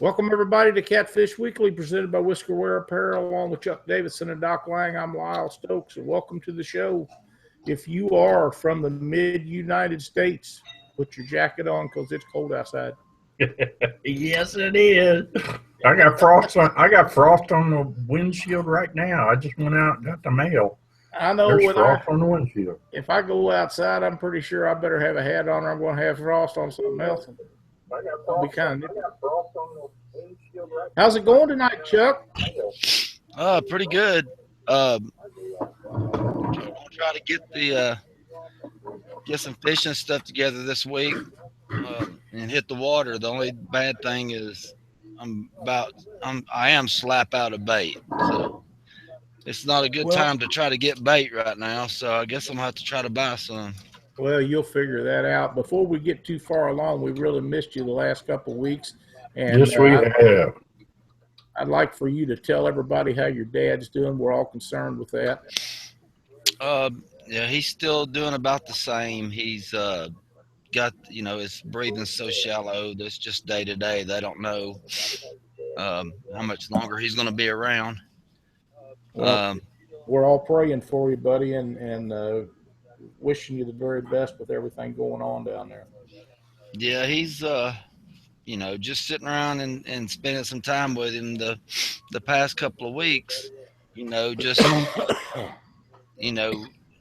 Welcome, everybody, to Catfish Weekly, presented by Whisker Wear Apparel, along with Chuck Davidson and Doc Lang. I'm Lyle Stokes, and welcome to the show. If you are from the mid-United States, put your jacket on because it's cold outside. Yes, it is. I got frost on. I got frost on the windshield right now. I just went out and got the mail. I know There's when frost on the windshield. if I go outside, I'm pretty sure I better have a hat on or I'm going to have frost on something else. It'll be kind of How's it going tonight, Chuck? Pretty good. Gonna try to get some fishing stuff together this week and hit the water. The only bad thing is I am slap out of bait, so it's not a good time to try to get bait right now. So I guess I'm gonna have to try to buy some. Well, you'll figure that out. Before we get too far along, we really missed you the last couple of weeks. And Yes, we have. I'd like for you to tell everybody how your dad's doing. We're all concerned with that. Yeah, he's still doing about the same. He's got, his breathing's so shallow that's just day to day. They don't know how much longer he's going to be around. Well, we're all praying for you, buddy, and wishing you the very best with everything going on down there. Yeah, he's just sitting around and spending some time with him the past couple of weeks, just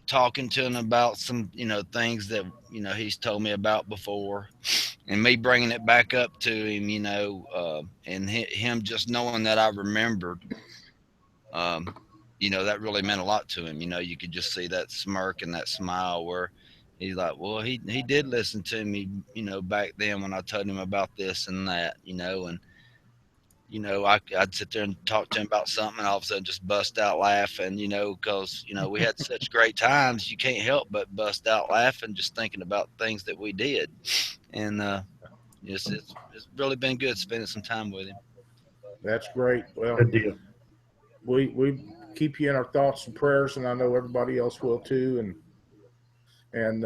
talking to him about some things that he's told me about before, and me bringing it back up to him, and him just knowing that I remembered. That really meant a lot to him. You could just see that smirk and that smile where he's like, well, he did listen to me, back then when I told him about this and that, and, I'd sit there and talk to him about something and all of a sudden just bust out laughing, because, we had such great times. You can't help but bust out laughing just thinking about things that we did. And it's really been good spending some time with him. That's great. Well, Good deal. We keep you in our thoughts and prayers, and I know everybody else will too. And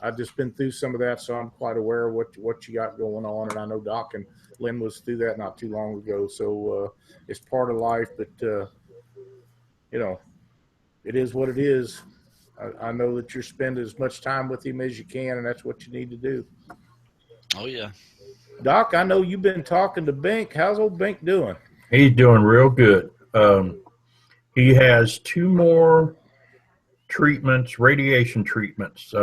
I've just been through some of that, so I'm quite aware of what you got going on. And I know Doc and Lynn was through that not too long ago. So it's part of life, but it is what it is. I know that you're spending as much time with him as you can, and that's what you need to do. Oh yeah, Doc, I know you've been talking to Bink. How's old Bink doing? He's doing real good. He has 2 more treatments, radiation treatments,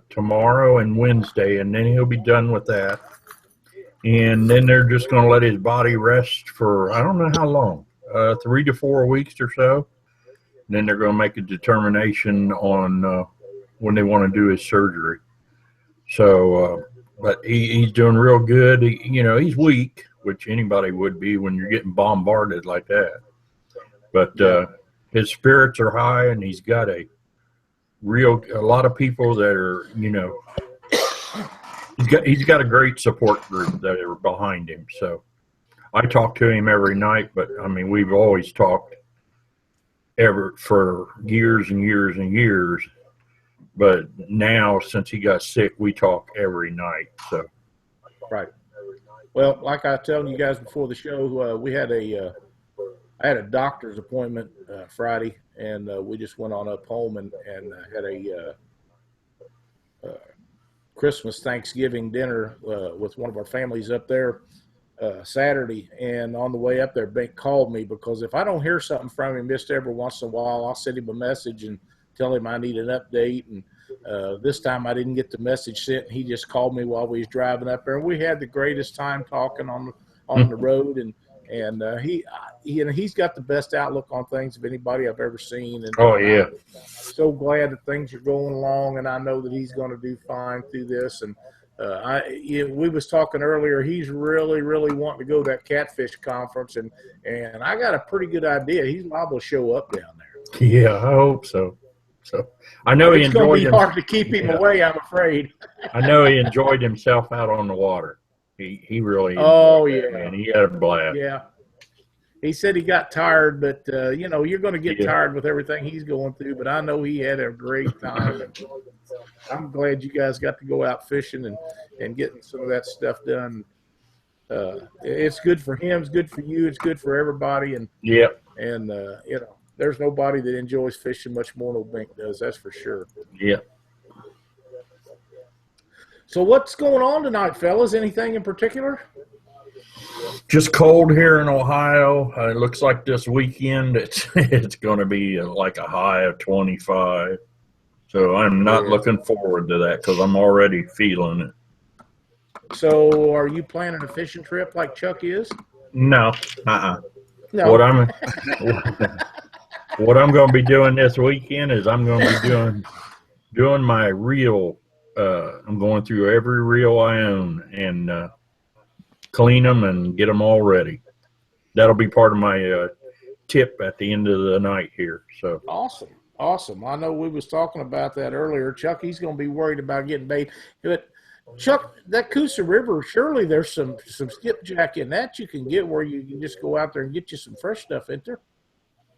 tomorrow and Wednesday, and then he'll be done with that. And then they're just going to let his body rest for, I don't know how long, 3 to 4 weeks or so. And then they're going to make a determination on when they want to do his surgery. So, but he's doing real good. He's weak, which anybody would be when you're getting bombarded like that. But his spirits are high, and he's got a lot of people that are, he's got a great support group that are behind him. So I talk to him every night, but I mean, we've always talked for years and years and years. But now, since he got sick, we talk every night. So, right. Well, like I was telling you guys before the show, I had a doctor's appointment Friday, and we just went on up home and had a Christmas Thanksgiving dinner with one of our families up there Saturday. And on the way up there, Bink called me, because if I don't hear something from him just every once in a while, I'll send him a message and tell him I need an update. And this time I didn't get the message sent. He just called me while we was driving up there, and we had the greatest time talking on the road. And he's got the best outlook on things of anybody I've ever seen. And oh yeah, I'm so glad that things are going along, and I know that he's going to do fine through this. And we was talking earlier. He's really, really wanting to go to that Catfish conference, and I got a pretty good idea. He's liable to show up down there. Yeah, I hope so. So I know he enjoyed. It's going to be hard to keep him away, I'm afraid. I know he enjoyed himself out on the water. He really. Oh yeah, man, he had a blast. Yeah. He said he got tired, but you're going to get tired with everything he's going through. But I know he had a great time. And I'm glad you guys got to go out fishing and getting some of that stuff done. it's good for him. It's good for you. It's good for everybody. Yep. And there's nobody that enjoys fishing much more than old Bink does. That's for sure. Yep. So what's going on tonight, fellas? Anything in particular? Just cold here in Ohio. It looks like this weekend it's going to be like a high of 25. So I'm not looking forward to that because I'm already feeling it. So are you planning a fishing trip like Chuck is? No. No. What I'm going to be doing this weekend is I'm going to be doing my reel. I'm going through every reel I own and clean them and get them all ready. That'll be part of my tip at the end of the night here. So awesome. I know we was talking about that earlier. Chuck, he's going to be worried about getting bait. But Chuck, that Coosa River, surely there's some skipjack in that you can get where you can just go out there and get you some fresh stuff, isn't there?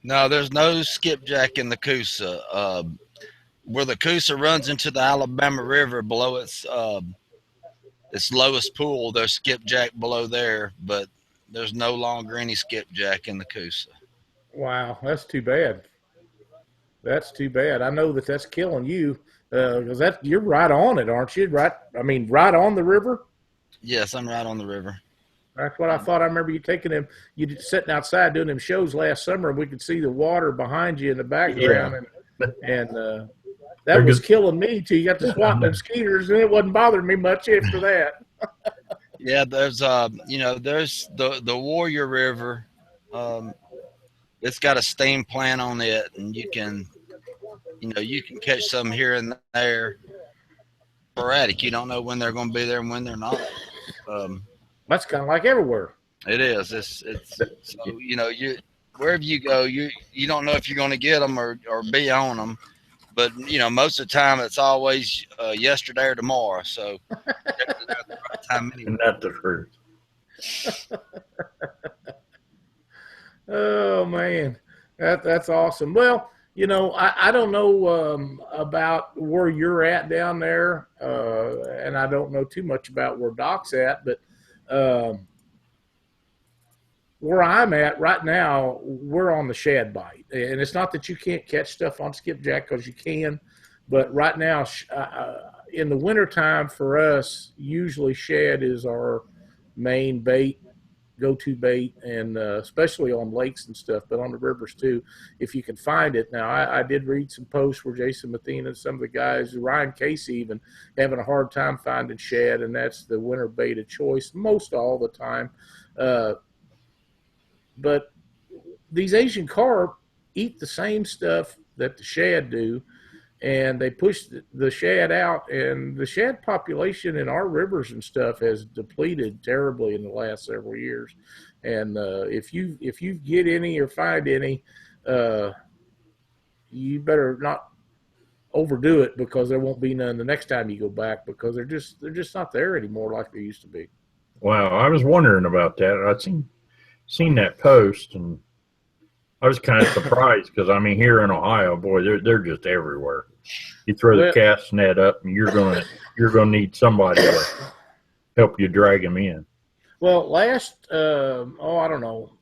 No, there's no skipjack in the Coosa. Where the Coosa runs into the Alabama River below its lowest pool, there's skipjack below there, but there's no longer any skipjack in the Coosa. Wow, that's too bad. That's too bad. I know that's killing you because you're right on it, aren't you? Right on the river. Yes, I'm right on the river. That's what I thought. I remember you taking him. You sitting outside doing them shows last summer, and we could see the water behind you in the background, and that was killing me too. You got to swat them skeeters, and it wasn't bothering me much after that. Yeah, there's there's the Warrior River. It's got a steam plant on it, and you can catch some here and there. Sporadic. You don't know when they're going to be there and when they're not. That's kind of like everywhere. It is. It's so you wherever you go, you don't know if you're going to get them or be on them. But most of the time it's always yesterday or tomorrow. So that's the right time anyway. And not the first. Oh man, that's awesome. Well, I don't know about where you're at down there, and I don't know too much about where Doc's at, but where I'm at right now, we're on the shad bite, and it's not that you can't catch stuff on skipjack because you can, but right now in the wintertime for us, usually shad is our main bait. Go-to bait, and especially on lakes and stuff, but on the rivers too, if you can find it. Now, I did read some posts where Jason Mathena and some of the guys, Ryan Casey even, having a hard time finding shad, and that's the winter bait of choice most all the time. But these Asian carp eat the same stuff that the shad do, and they push the shad out, and the shad population in our rivers and stuff has depleted terribly in the last several years. And if you get any or find any, you better not overdo it because there won't be none the next time you go back because they're just not there anymore like they used to be. Wow, I was wondering about that. I'd seen that post and I was kind of surprised because here in Ohio, boy, they're just everywhere. You throw the cast net up, and you're gonna need somebody to help you drag them in. Well, last I don't know,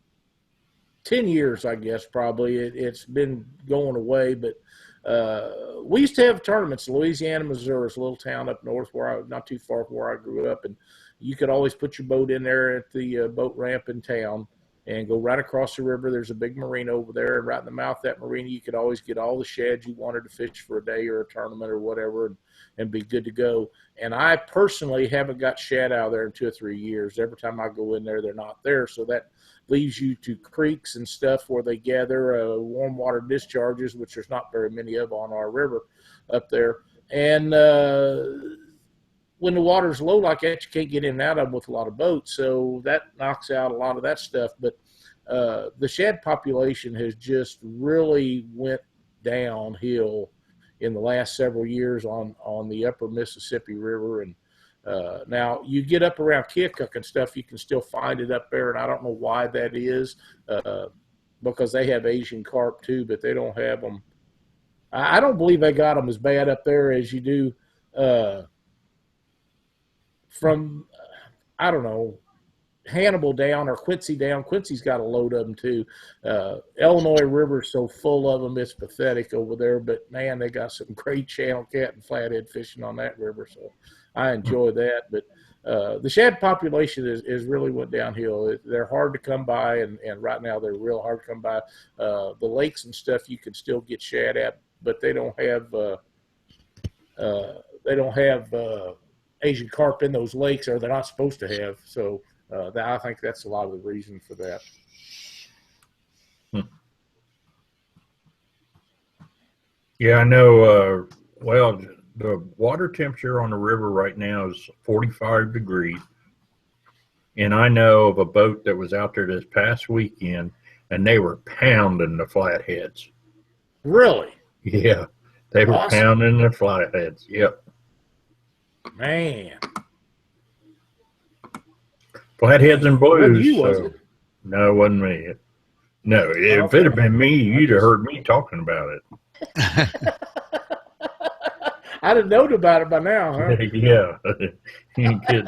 10 years, I guess probably it's been going away. But we used to have tournaments. Louisiana, Missouri is a little town up north not too far from where I grew up, and you could always put your boat in there at the boat ramp in town and go right across the river. There's a big marina over there, and right in the mouth of that marina, you could always get all the shad you wanted to fish for a day or a tournament or whatever and be good to go. And I personally haven't got shad out of there in 2 or 3 years. Every time I go in there, they're not there. So that leaves you to creeks and stuff where they gather warm water discharges, which there's not very many of on our river up there. And when the water's low like that, you can't get in and out of them with a lot of boats. So that knocks out a lot of that stuff. But the shad population has just really went downhill in the last several years on the upper Mississippi River. And now you get up around Keokuk and stuff, you can still find it up there. And I don't know why that is because they have Asian carp too, but they don't have them. I don't believe they got them as bad up there as you do from, I don't know, Hannibal down or Quincy down. Quincy's got a load of them too. Illinois River's so full of them, it's pathetic over there. But man, they got some great channel cat and flathead fishing on that river, so I enjoy that. But the shad population is really went downhill. They're hard to come by, and right now they're real hard to come by. The lakes and stuff you can still get shad at, but they don't have Asian carp in those lakes, or they're not supposed to have. So I think that's a lot of the reason for that. Yeah, I know. Well, the water temperature on the river right now is 45 degrees. And I know of a boat that was out there this past weekend, and they were pounding the flatheads. Really? Yeah, they were pounding the flatheads. Yep. Man. Flatheads and blues. Wasn't you, was it? No, it wasn't me. No, if it had been me, you'd have heard me talking about it. I'd have known about it by now, huh? Yeah, you ain't kidding.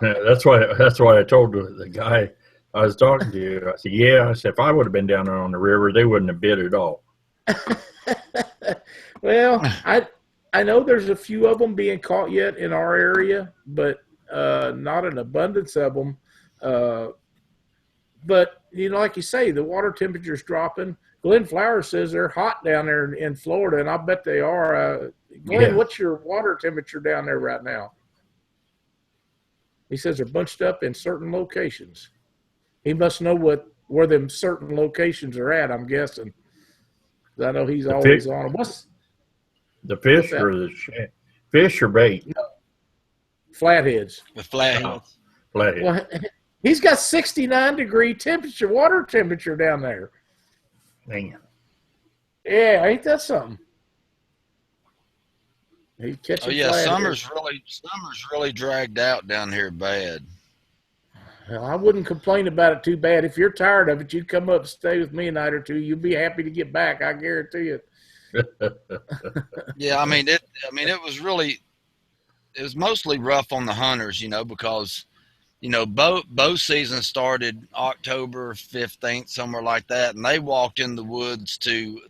That's why I told the guy I was talking to. I said, "Yeah," I said, "if I would have been down there on the river, they wouldn't have bid at all." Well, I know there's a few of them being caught yet in our area, but not an abundance of them. But like you say, the water temperature's dropping. Glenn Flowers says they're hot down there in Florida, and I bet they are. Glenn, what's your water temperature down there right now? He says they're bunched up in certain locations. He must know where them certain locations are at, I'm guessing. I know he's always on them. What's the fish or the fish or bait? No. Flatheads. The flatheads. Flatheads. Well, he's got 69-degree water temperature down there. Man. Yeah, ain't that something? He catching summer's really dragged out down here bad. Well, I wouldn't complain about it too bad. If you're tired of it, you come up and stay with me a night or two. You'll be happy to get back, I guarantee it. Yeah, it was mostly rough on the hunters, because bow season started October 15th, somewhere like that, and they walked in the woods to,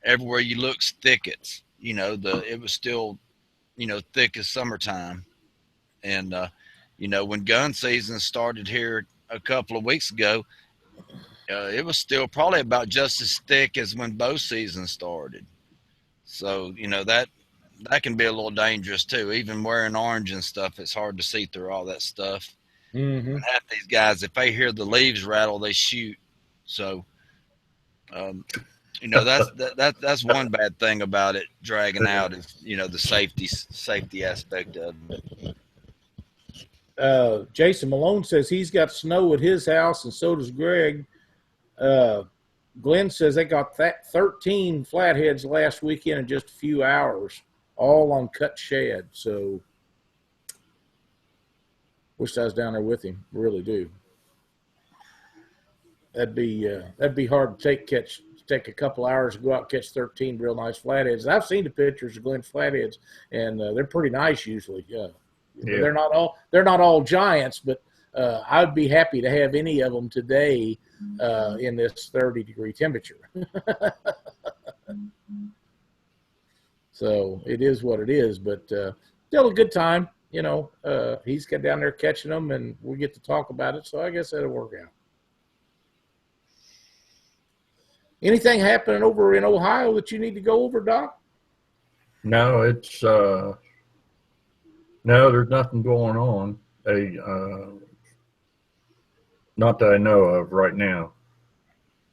everywhere you look's thickets. It was still, thick as summertime. And, when gun season started here a couple of weeks ago, it was still probably about just as thick as when bow season started. So, that can be a little dangerous too. Even wearing orange and stuff, it's hard to see through all that stuff. Mm-hmm. And half these guys, if they hear the leaves rattle, they shoot. So, that's one bad thing about it dragging out is the safety aspect of it. Jason Malone says he's got snow at his house, and so does Greg. Glenn says they got 13 flatheads last weekend in just a few hours, all on cut shad. So, wish I was down there with him. Really do. That'd be hard to take a couple hours to go out and catch 13 real nice flatheads. I've seen the pictures of Glenn flatheads, and they're pretty nice usually. Yeah. They're not all giants, but I'd be happy to have any of them today in this 30-degree temperature. So it is what it is, but still a good time. He's got down there catching them, and we get to talk about it. So I guess that'll work out. Anything happening over in Ohio that you need to go over, Doc? No, it's no, there's nothing going on. Not that I know of right now.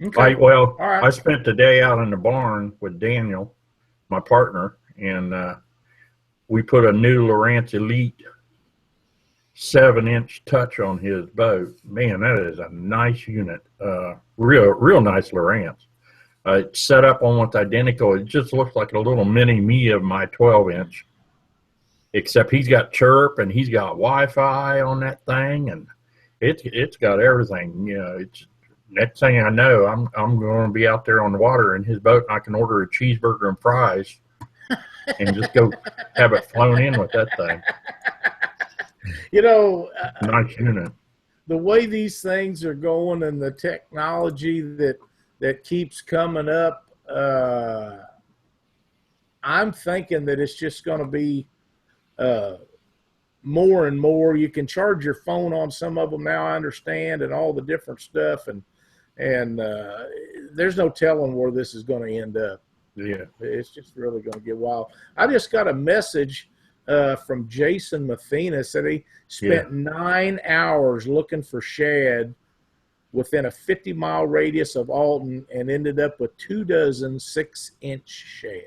Okay. All right. I spent the day out in the barn with Daniel, my partner, and we put a new Lowrance Elite 7-inch touch on his boat. Man, that is a nice unit. Real nice Lowrance. It's set up almost identical. It just looks like a little mini me of my 12-inch. Except he's got chirp and he's got Wi-Fi on that thing, and it's got everything. It's next thing I know, I'm going to be out there on the water in his boat, and I can order a cheeseburger and fries, and just go have it flown in with that You know, Nice unit. the way these things are going and the technology that keeps coming up, I'm thinking that it's just going to be more and more. You can charge your phone on some of them now, I understand, and all the different stuff, and there's no telling where this is going to end up. Yeah. It's just really going to get wild. I just got a message from Jason Mathena, said he spent 9 hours looking for shad within a 50-mile radius of Alton and ended up with 24 6-inch shad.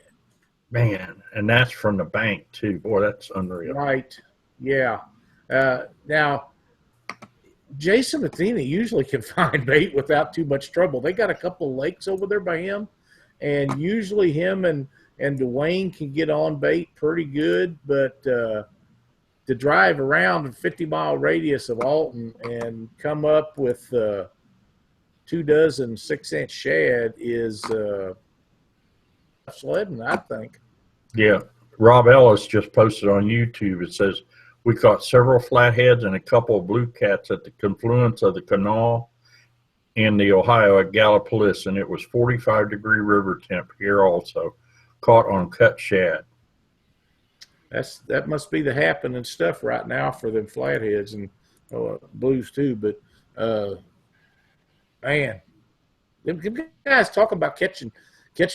Man, and that's from the bank too. Boy, that's unreal. Right. Yeah. Now, Jason Mathena usually can find bait without too much trouble. They got a couple of lakes over there by him, and usually him and Dwayne can get on bait pretty good, but to drive around a 50-mile radius of Alton and come up with 24 6-inch shad is sledding, I think. Yeah. Rob Ellis just posted on YouTube. It says, we caught several flatheads and a couple of blue cats at the confluence of the canal and the Ohio at Gallipolis, and it was 45-degree river temp here also. Caught on cut shad. That must be the happening stuff right now for them flatheads and blues too. But man, them guys talking about catching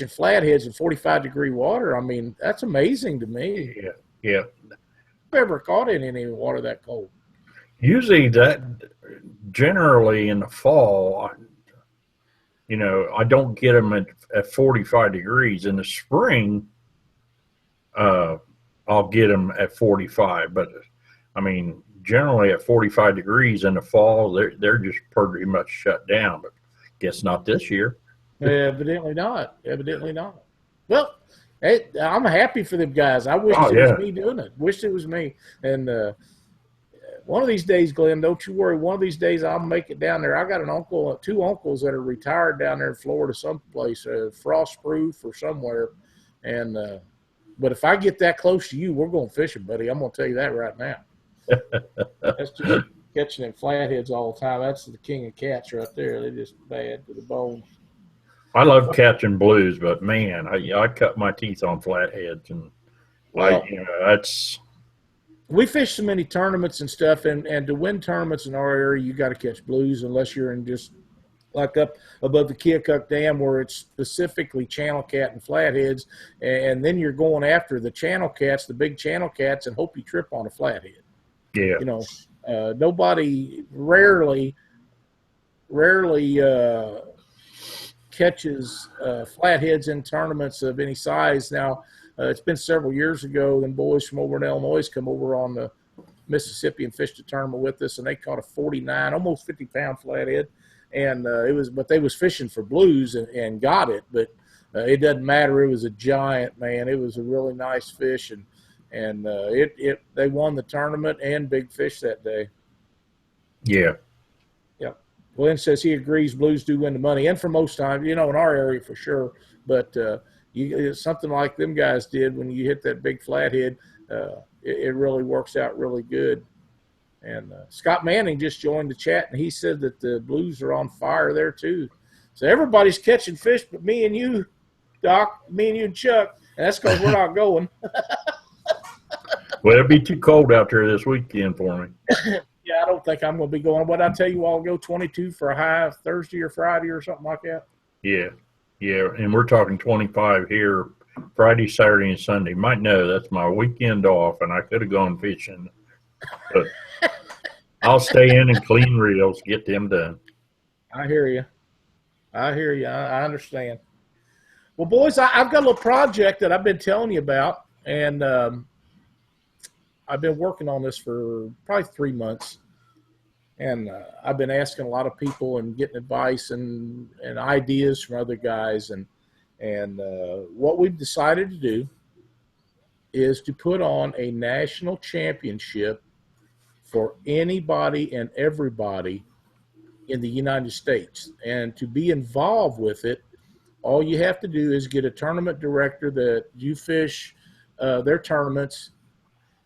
flatheads in 45-degree water. I mean, that's amazing to me. Yeah, yeah. I've never caught any water that cold. Usually that, generally in the fall, I don't get them at 45 degrees. In the spring, I'll get them at 45. But, I mean, generally at 45 degrees in the fall, they're just pretty much shut down. But guess not this year. Evidently not. Well, hey, I'm happy for them guys. I wish it was me doing it. Wish it was me. And one of these days, Glenn, don't you worry. One of these days I'll make it down there. I got two uncles that are retired down there in Florida someplace, Frostproof or somewhere. And but if I get that close to you, we're going fishing, buddy. I'm going to tell you that right now. That's just catching them flatheads all the time. That's the king of cats right there. They're just bad to the bone. I love catching blues, but man, I cut my teeth on flatheads, and that's. We fish so many tournaments and stuff, and to win tournaments in our area, you got to catch blues unless you're in just like up above the Keokuk Dam where it's specifically channel cat and flatheads, and then you're going after the channel cats, the big channel cats, and hope you trip on a flathead. Yeah. Nobody rarely catches flatheads in tournaments of any size. Now, it's been several years ago, and boys from over in Illinois come over on the Mississippi and fished a tournament with us, and they caught a 49, almost 50-pound flathead. And but they was fishing for blues and got it, but it doesn't matter. It was a giant, man. It was a really nice fish, and they won the tournament and big fish that day. Yeah. Glenn says he agrees blues do win the money, and for most times, in our area for sure. But something like them guys did when you hit that big flathead, it really works out really good. And Scott Manning just joined the chat, and he said that the blues are on fire there too. So everybody's catching fish, but me and you, Doc, me and you and Chuck, and that's because we're not going. Well, it'll be too cold out there this weekend for me. Yeah, I don't think I'm going to be going. What I tell you, I'll go 22 for a high Thursday or Friday or something like that. Yeah, and we're talking 25 here Friday, Saturday, and Sunday. Might know that's my weekend off, and I could have gone fishing, but I'll stay in and clean reels, get them done. I hear you. I understand. Well, boys, I've got a little project that I've been telling you about, and I've been working on this for probably 3 months, and I've been asking a lot of people and getting advice and ideas from other guys, and what we've decided to do is to put on a national championship for anybody and everybody in the United States. And to be involved with it, all you have to do is get a tournament director that you fish their tournaments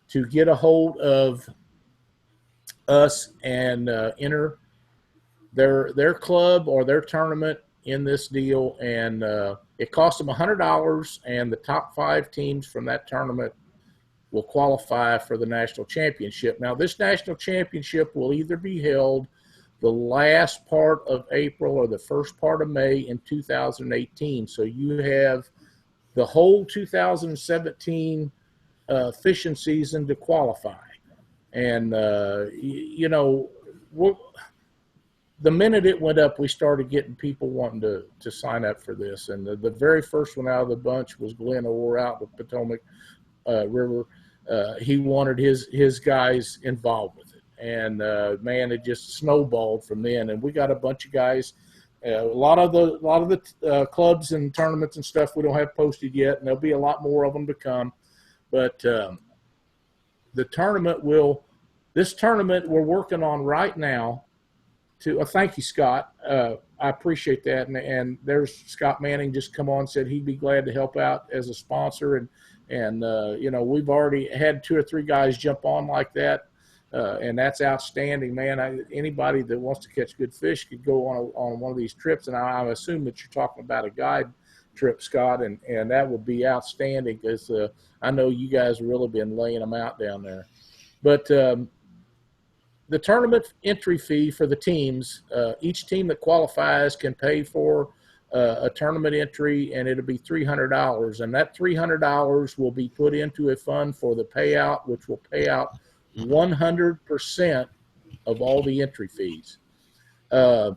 to get a hold of us and enter their club or their tournament in this deal, and it costs them $100, and the top 5 teams from that tournament will qualify for the national championship. Now, this national championship will either be held the last part of April or the first part of May in 2018. So you have the whole 2017 fishing season to qualify. And, you know, the minute it went up, we started getting people wanting to sign up for this. And the very first one out of the bunch was Glenn Orr out of Potomac River. He wanted his guys involved with it. And, man, it just snowballed from then. And we got a bunch of guys. A lot of the clubs and tournaments and stuff we don't have posted yet, and there'll be a lot more of them to come. But the tournament this tournament we're working on right now thank you, Scott. I appreciate that. And there's Scott Manning just come on and said he'd be glad to help out as a sponsor. And you know, we've already had 2 or 3 guys jump on like that. And that's outstanding, man. Anybody that wants to catch good fish could go on one of these trips. And I assume that you're talking about a guide trip, Scott, and that would be outstanding because I know you guys have really been laying them out down there. But the tournament entry fee for the teams, each team that qualifies can pay for a tournament entry, and it'll be $300. And that $300 will be put into a fund for the payout, which will pay out 100% of all the entry fees. And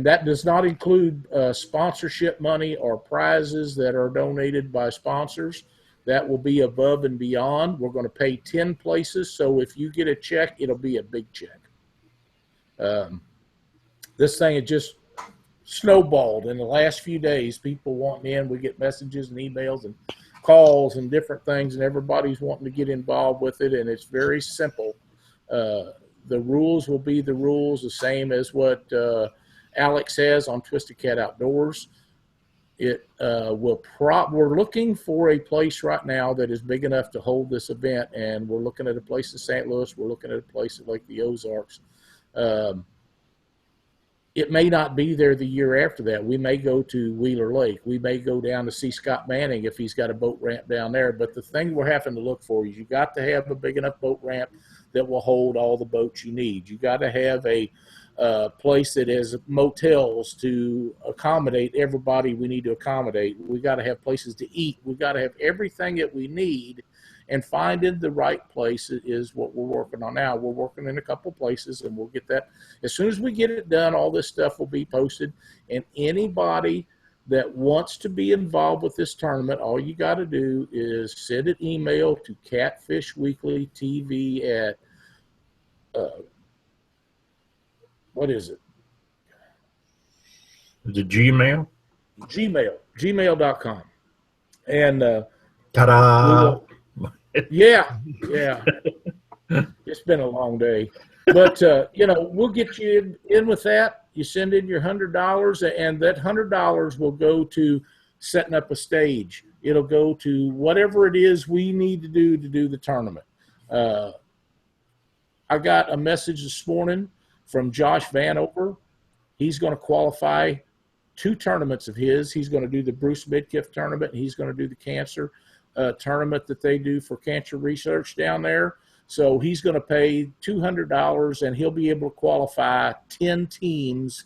that does not include sponsorship money or prizes that are donated by sponsors. That will be above and beyond. We're going to pay 10 places, so if you get a check, it'll be a big check. This thing had just snowballed in the last few days. People wanting in. We get messages and emails and calls and different things, and everybody's wanting to get involved with it, and it's very simple. The rules will be the rules, the same as what Alex has on Twisted Cat Outdoors. We're looking for a place right now that is big enough to hold this event, and we're looking at a place in St. Louis. We're looking at a place at Lake the Ozarks. It may not be there the year after that. We may go to Wheeler Lake. We may go down to see Scott Manning if he's got a boat ramp down there. But the thing we're having to look for is you got to have a big enough boat ramp that will hold all the boats you need. You got to have a place that has motels to accommodate everybody we need to accommodate. We got to have places to eat. We got to have everything that we need, and finding the right place is what we're working on now. We're working in a couple places, and we'll get that. As soon as we get it done, all this stuff will be posted, and anybody that wants to be involved with this tournament, all you got to do is send an email to Catfish Weekly TV at what is it? Is it Gmail? Gmail.com. And ta-da! Yeah. It's been a long day. But, you know, we'll get you in with that. You send in your $100, and that $100 will go to setting up a stage. It'll go to whatever it is we need to do the tournament. I got a message this morning from Josh Vanover. He's going to qualify 2 tournaments of his. He's going to do the Bruce Midkiff tournament, and he's going to do the cancer tournament that they do for cancer research down there. So he's going to pay $200, and he'll be able to qualify 10 teams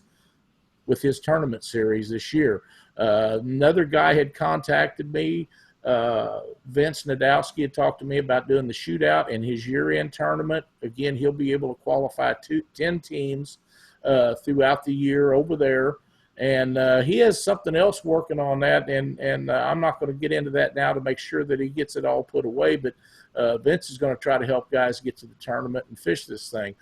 with his tournament series this year. Another guy had contacted me. Vince Nadowski had talked to me about doing the shootout and his year-end tournament. Again, he'll be able to qualify 10 teams throughout the year over there. And he has something else working on that, and I'm not going to get into that now to make sure that he gets it all put away, but Vince is going to try to help guys get to the tournament and fish this thing.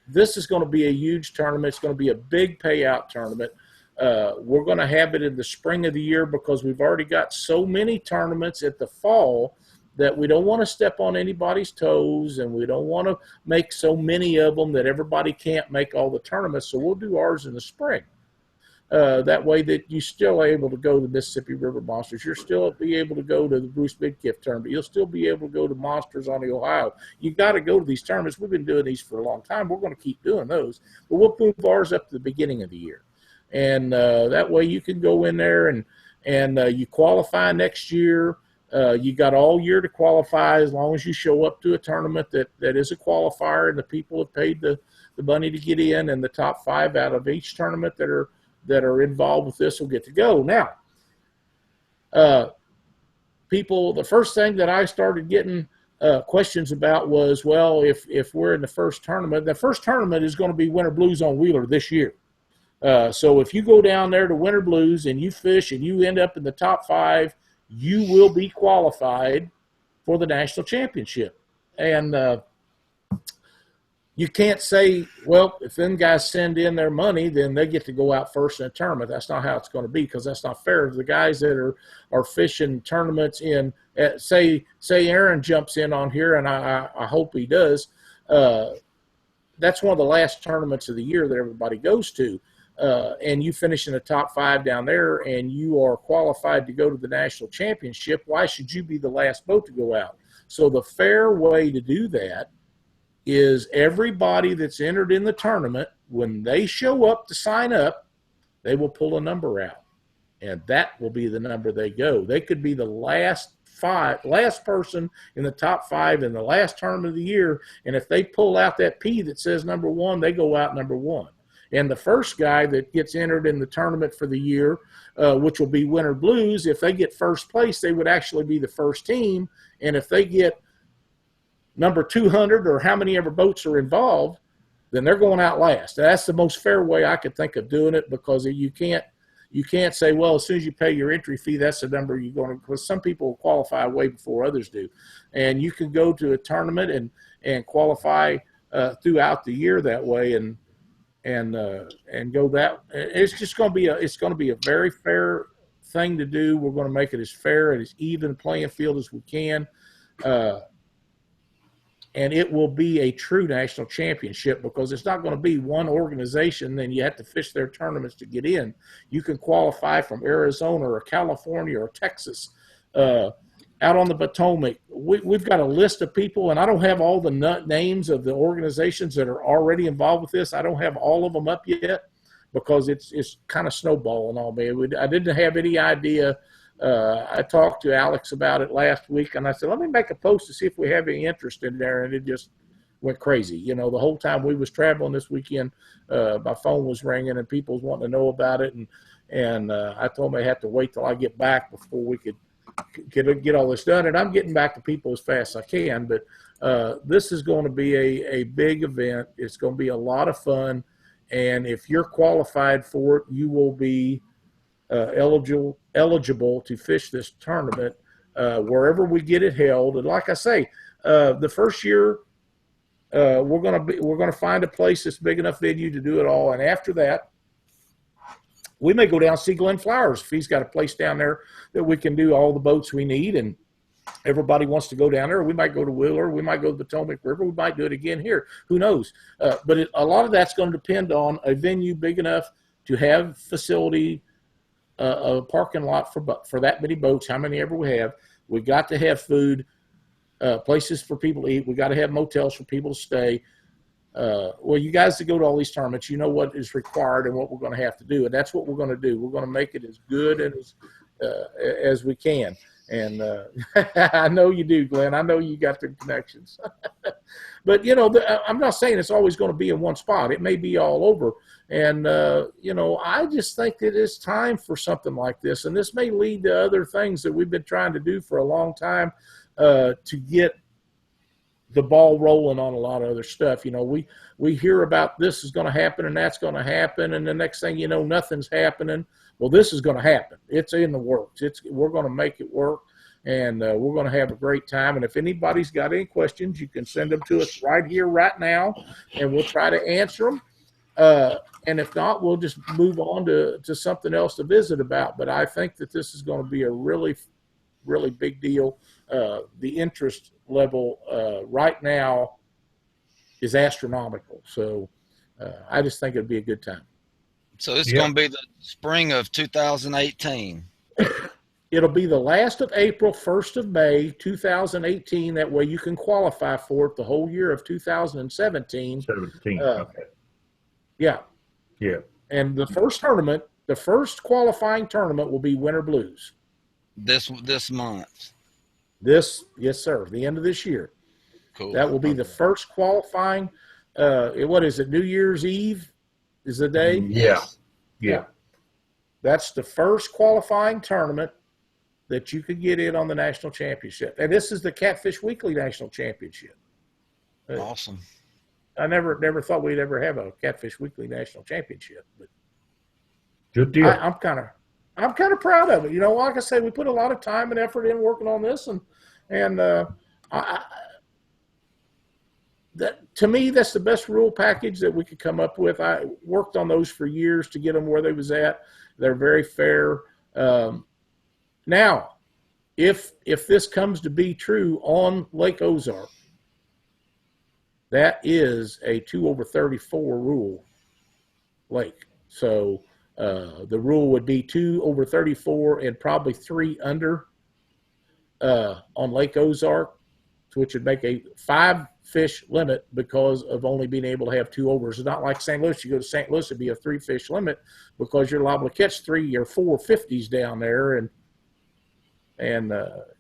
This is going to be a huge tournament. It's going to be a big payout tournament. We're going to have it in the spring of the year because we've already got so many tournaments at the fall that we don't want to step on anybody's toes, and we don't want to make so many of them that everybody can't make all the tournaments. So we'll do ours in the spring. That way that you still able to go to the Mississippi River Monsters. You'll still be able to go to the Bruce Bidkiff tournament. You'll still be able to go to Monsters on the Ohio. You got to go to these tournaments. We've been doing these for a long time. We're going to keep doing those. But we'll move ours up to the beginning of the year. And that way you can go in there and you qualify next year. You got all year to qualify as long as you show up to a tournament that is a qualifier and the people have paid the money to get in, and the top 5 out of each tournament that are involved with this will get to go. Now, people, the first thing that I started getting questions about was, well, if we're in the first tournament is going to be Winter Blues on Wheeler this year. So if you go down there to Winter Blues and you fish and you end up in the top 5, you will be qualified for the national championship. And you can't say, well, if them guys send in their money, then they get to go out first in a tournament. That's not how it's going to be, because that's not fair. The guys that are fishing tournaments in, say Aaron jumps in on here, and I hope he does. That's one of the last tournaments of the year that everybody goes to. And you finish in the top 5 down there and you are qualified to go to the national championship, why should you be the last boat to go out? So the fair way to do that is everybody that's entered in the tournament, when they show up to sign up, they will pull a number out, and that will be the number they go. They could be the last person in the top 5 in the last tournament of the year, and if they pull out that P that says number 1, they go out number 1. And the first guy that gets entered in the tournament for the year, which will be Winter Blues, if they get first place, they would actually be the first team. And if they get number 200 or how many ever boats are involved, then they're going out last. That's the most fair way I could think of doing it, because you can't say, well, as soon as you pay your entry fee, that's the number you're going to, because some people qualify way before others do. And you can go to a tournament and qualify throughout the year that way and go that. It's just going to be a very fair thing to do. We're going to make it as fair and as even playing field as we can. And it will be a true national championship, because it's not going to be one organization, then you have to fish their tournaments to get in. You can qualify from Arizona or California or Texas, out on the Potomac. We've got a list of people, and I don't have all the names of the organizations that are already involved with this. I don't have all of them up yet, because it's kind of snowballing on me. I didn't have any idea. I talked to Alex about it last week, and I said, let me make a post to see if we have any interest in there, and it just went crazy. You know, the whole time we was traveling this weekend, my phone was ringing, and people was wanting to know about it, and I told them I had to wait till I get back before we could get all this done. And I'm getting back to people as fast as I can, but this is going to be a big event. It's going to be a lot of fun, and if you're qualified for it, you will be eligible to fish this tournament wherever we get it held. And like I say, the first year we're going to find a place that's big enough venue to do it all, and after that, we may go down see Glenn Flowers if he's got a place down there that we can do all the boats we need, and everybody wants to go down there. We might go to Wheeler. We might go to the Potomac River. We might do it again here. Who knows? But a lot of that's going to depend on a venue big enough to have facility, a parking lot for that many boats, how many ever we have. We got to have food, places for people to eat. We got to have motels for people to stay. Well, you guys that go to all these tournaments, you know what is required and what we're going to have to do, and that's what we're going to do. We're going to make it as good and as we can. And I know you do, Glenn. I know you got the connections. But, you know, I'm not saying it's always going to be in one spot. It may be all over. And, you know, I just think that it's time for something like this. And this may lead to other things that we've been trying to do for a long time to get the ball rolling on a lot of other stuff. You know, we hear about this is going to happen and that's going to happen, and the next thing you know, nothing's happening. Well, this is going to happen. It's in the works. We're going to make it work, and we're going to have a great time. And if anybody's got any questions, you can send them to us right here, right now, and we'll try to answer them. And if not, we'll just move on to something else to visit about. But I think that this is going to be a really, really big deal. The interest level right now is astronomical. So I just think it'd be a good time. So it's Yeah. going to be the spring of 2018. It'll be the last of April, 1st of May, 2018. That way you can qualify for it the whole year of 2017. 17. Okay. Yeah. Yeah. And the first qualifying tournament will be Winter Blues. This month. Yes, sir. The end of this year. Cool. That will be the first qualifying. What is it? New Year's Eve is the day? Yeah. That's the first qualifying tournament that you could get in on the national championship. And this is the Catfish Weekly National Championship. Awesome. I never thought we'd ever have a Catfish Weekly National Championship, but Good deal. I'm kind of proud of it. You know, like I said, we put a lot of time and effort in working on this, and that, to me, that's the best rule package that we could come up with. I worked on those for years to get them where they was at. They're very fair. Now, if this comes to be true on Lake Ozark, that is a 2/34 rule lake. So the rule would be 2/34 and probably 3 under on Lake Ozark, which would make a 5-fish limit because of only being able to have 2 overs. It's not like St. Louis. You go to St. Louis, it'd be a 3-fish limit because you're liable to catch 3 or 4 50s down there, and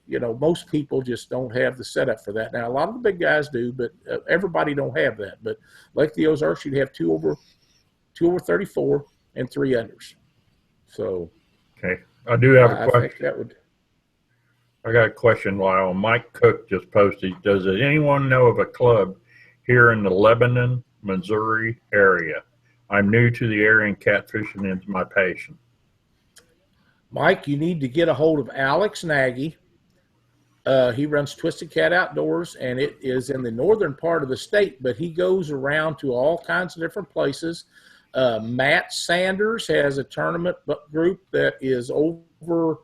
you know, most people just don't have the setup for that. Now, a lot of the big guys do, but everybody don't have that. But Lake the Ozarks, you'd have 2/34 and 3 unders. So, Okay. I do have a I question. think that would. I got a question, Lyle. Mike Cook just posted, does anyone know of a club here in the Lebanon, Missouri area? I'm new to the area and catfishing is my passion. Mike, you need to get a hold of Alex Nagy. He runs Twisted Cat Outdoors, and it is in the northern part of the state, but he goes around to all kinds of different places. Matt Sanders has a tournament group that is over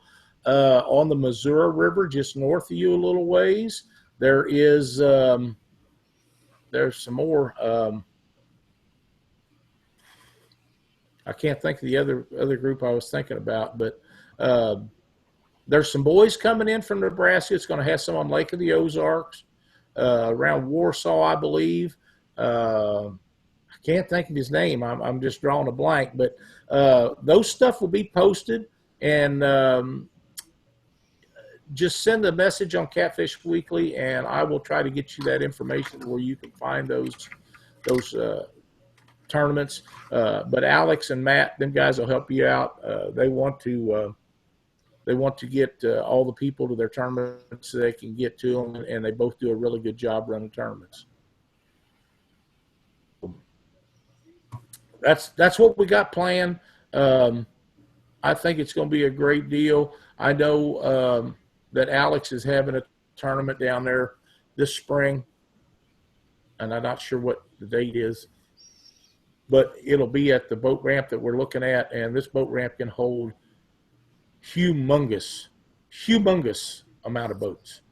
on the Missouri River, just north of you a little ways. There is there's some more. I can't think of the other group I was thinking about, but there's some boys coming in from Nebraska. It's going to have some on Lake of the Ozarks, around Warsaw, I believe. I can't think of his name. I'm just drawing a blank, but those stuff will be posted, and just send a message on Catfish Weekly, and I will try to get you that information where you can find those tournaments. But Alex and Matt, them guys will help you out. They want to get all the people to their tournaments so they can get to them, and they both do a really good job running tournaments. That's what we got planned. I think it's going to be a great deal. I know that Alex is having a tournament down there this spring, and I'm not sure what the date is, but it'll be at the boat ramp that we're looking at, and this boat ramp can hold humongous amount of boats.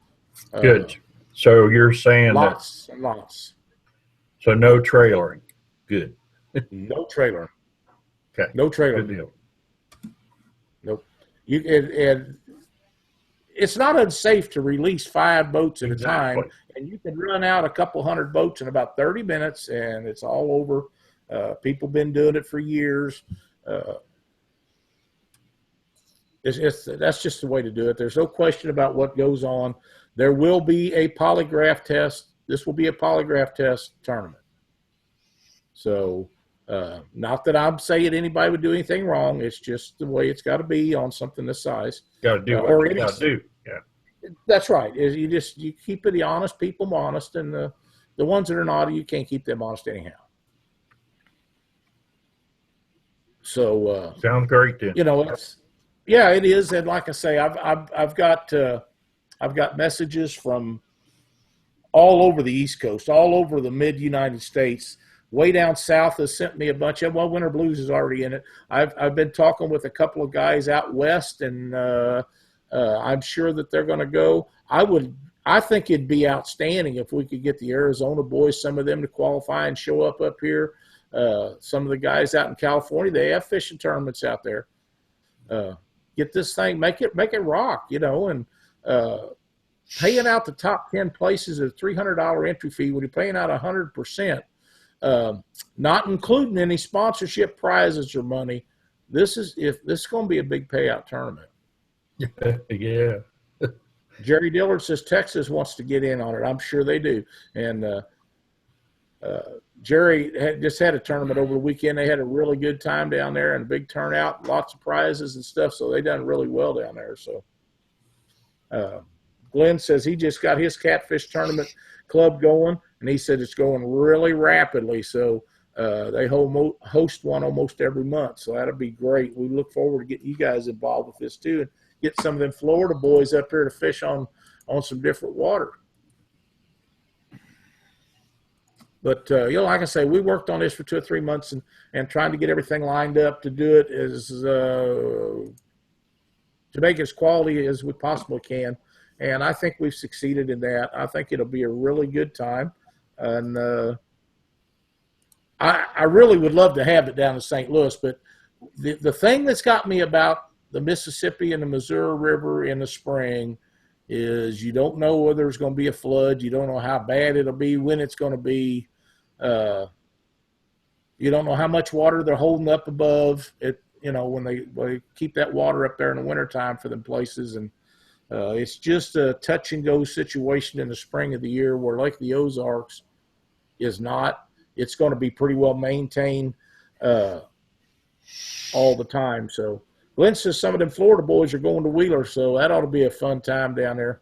Good. So you're saying lots and lots. So no trailering. Good. No trailer. Okay. No trailer. Good deal. Nope. And it's not unsafe to release 5 boats at a time, and you can run out a couple hundred boats in about 30 minutes, and it's all over. People been doing it for years. That's just the way to do it. There's no question about what goes on. There will be a polygraph test. This will be a polygraph test tournament. So, not that I'm saying anybody would do anything wrong. It's just the way it's got to be on something this size. Got to do what you got to do. Yeah. That's right. You keep the honest people honest, and the ones that are naughty, you can't keep them honest anyhow. So sounds great, then. You know, it is, and like I say, I've got messages from all over the East Coast, all over the mid-United States. Way down south has sent me a bunch of. Well, Winter Blues is already in it. I've been talking with a couple of guys out west, and I'm sure that they're going to go. I think it'd be outstanding if we could get the Arizona boys, some of them, to qualify and show up here. Some of the guys out in California, they have fishing tournaments out there. Get this thing, make it rock, and paying out the top 10 places at a $300 entry fee when you're paying out 100%, not including any sponsorship prizes or money. This is going to be a big payout tournament. Yeah. Jerry Dillard says Texas wants to get in on it. I'm sure they do. And Jerry just had a tournament over the weekend. They had a really good time down there and a big turnout, lots of prizes and stuff. So they done really well down there. So Glenn says he just got his catfish tournament club going, and he said it's going really rapidly. So they host one almost every month. So that'll be great. We look forward to getting you guys involved with this too, and get some of them Florida boys up here to fish on some different water. But, like I say, we worked on this for 2 or 3 months and trying to get everything lined up to do it to make it as quality as we possibly can. And I think we've succeeded in that. I think it'll be a really good time. And I really would love to have it down in St. Louis. But the thing that's got me about the Mississippi and the Missouri River in the spring is you don't know whether there's going to be a flood. You don't know how bad it'll be, when it's going to be. You don't know how much water they're holding up above it, when they keep that water up there in the wintertime for them places. And it's just a touch and go situation in the spring of the year where Lake the Ozarks is not. It's going to be pretty well maintained all the time. So Glenn says some of them Florida boys are going to Wheeler, so that ought to be a fun time down there.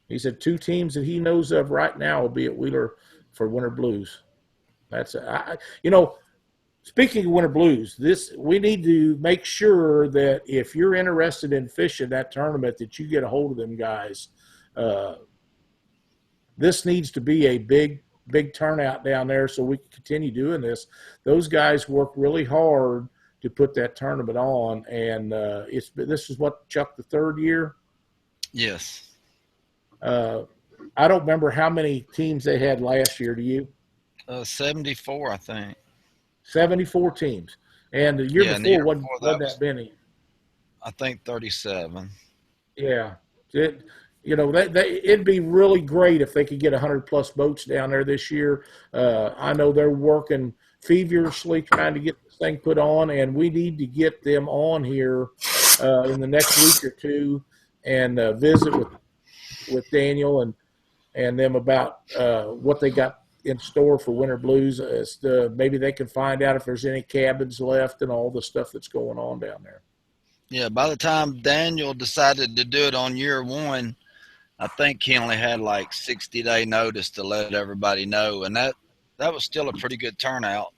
He said 2 teams that he knows of right now will be at Wheeler for Winter Blues. Speaking of Winter Blues, we need to make sure that if you're interested in fishing that tournament, that you get a hold of them guys. This needs to be a big turnout down there so we can continue doing this. Those guys work really hard to put that tournament on, and this is what, Chuck, the 3rd year? Yes. I don't remember how many teams they had last year. Do you? 74, I think. 74 teams. And the year before wasn't that many. I think 37. Yeah. It'd be really great if they could get 100-plus boats down there this year. I know they're working feverishly trying to get this thing put on, and we need to get them on here in the next week or two and visit with Daniel and them about what they got in store for Winter Blues. Maybe they can find out if there's any cabins left and all the stuff that's going on down there. Yeah, by the time Daniel decided to do it on year 1, I think he only had like 60-day notice to let everybody know, and that was still a pretty good turnout.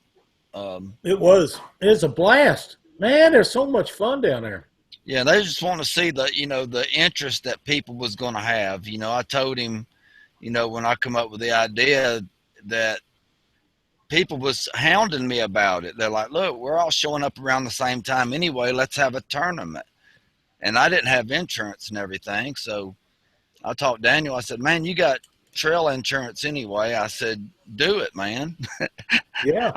It was. It's a blast, man. There's so much fun down there. Yeah, they just want to see the interest that people was going to have. I told him, when I come up with the idea that people was hounding me about it. They're like, look, we're all showing up around the same time anyway. Let's have a tournament. And I didn't have insurance and everything. So I talked to Daniel. I said, man, you got trail insurance anyway. I said, do it, man. Yeah.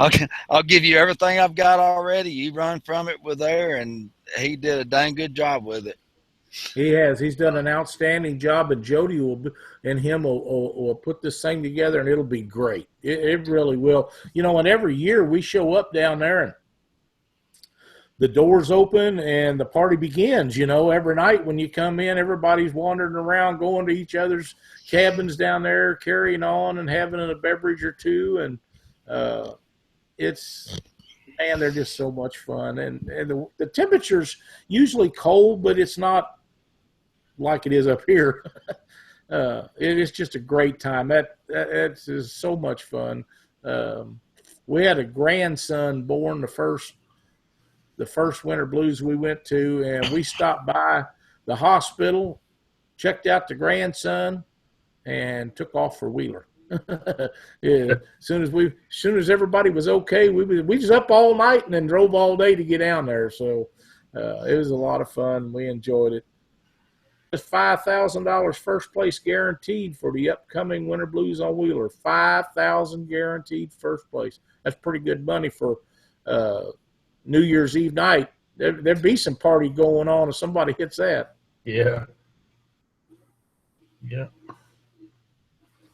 I'll give you everything I've got already. You run from it with there. And he did a dang good job with it. He has. He's done an outstanding job, and Jody will put this thing together, and it'll be great. It really will. And every year we show up down there, and the doors open, and the party begins. Every night when you come in, everybody's wandering around, going to each other's cabins down there, carrying on and having a beverage or two, and they're just so much fun. And the temperature's usually cold, but it's not like it is up here. It is just a great time. It's so much fun. We had a grandson born the first Winter Blues we went to, and we stopped by the hospital, checked out the grandson, and took off for Wheeler. Yeah. As soon as everybody was okay, we was up all night and then drove all day to get down there. So it was a lot of fun. We enjoyed it. $5,000 first place guaranteed for the upcoming Winter Blues on Wheeler. 5,000 guaranteed first place. That's pretty good money for New Year's Eve night. There'd be some party going on if somebody hits that. Yeah. Yeah.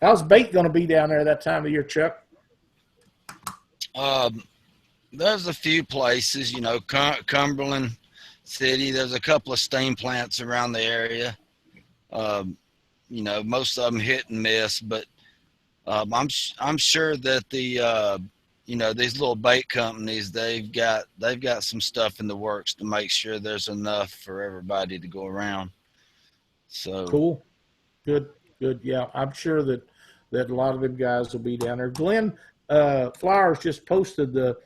How's bait going to be down there that time of year, Chuck? There's a few places, you know, Cumberland City. There's a couple of steam plants around the area. You know, most of them hit and miss, but I'm sure that the you know, these little bait companies, they've got some stuff in the works to make sure there's enough for everybody to go around. So cool, good. Yeah, I'm sure that a lot of them guys will be down there. Glenn Flowers just posted the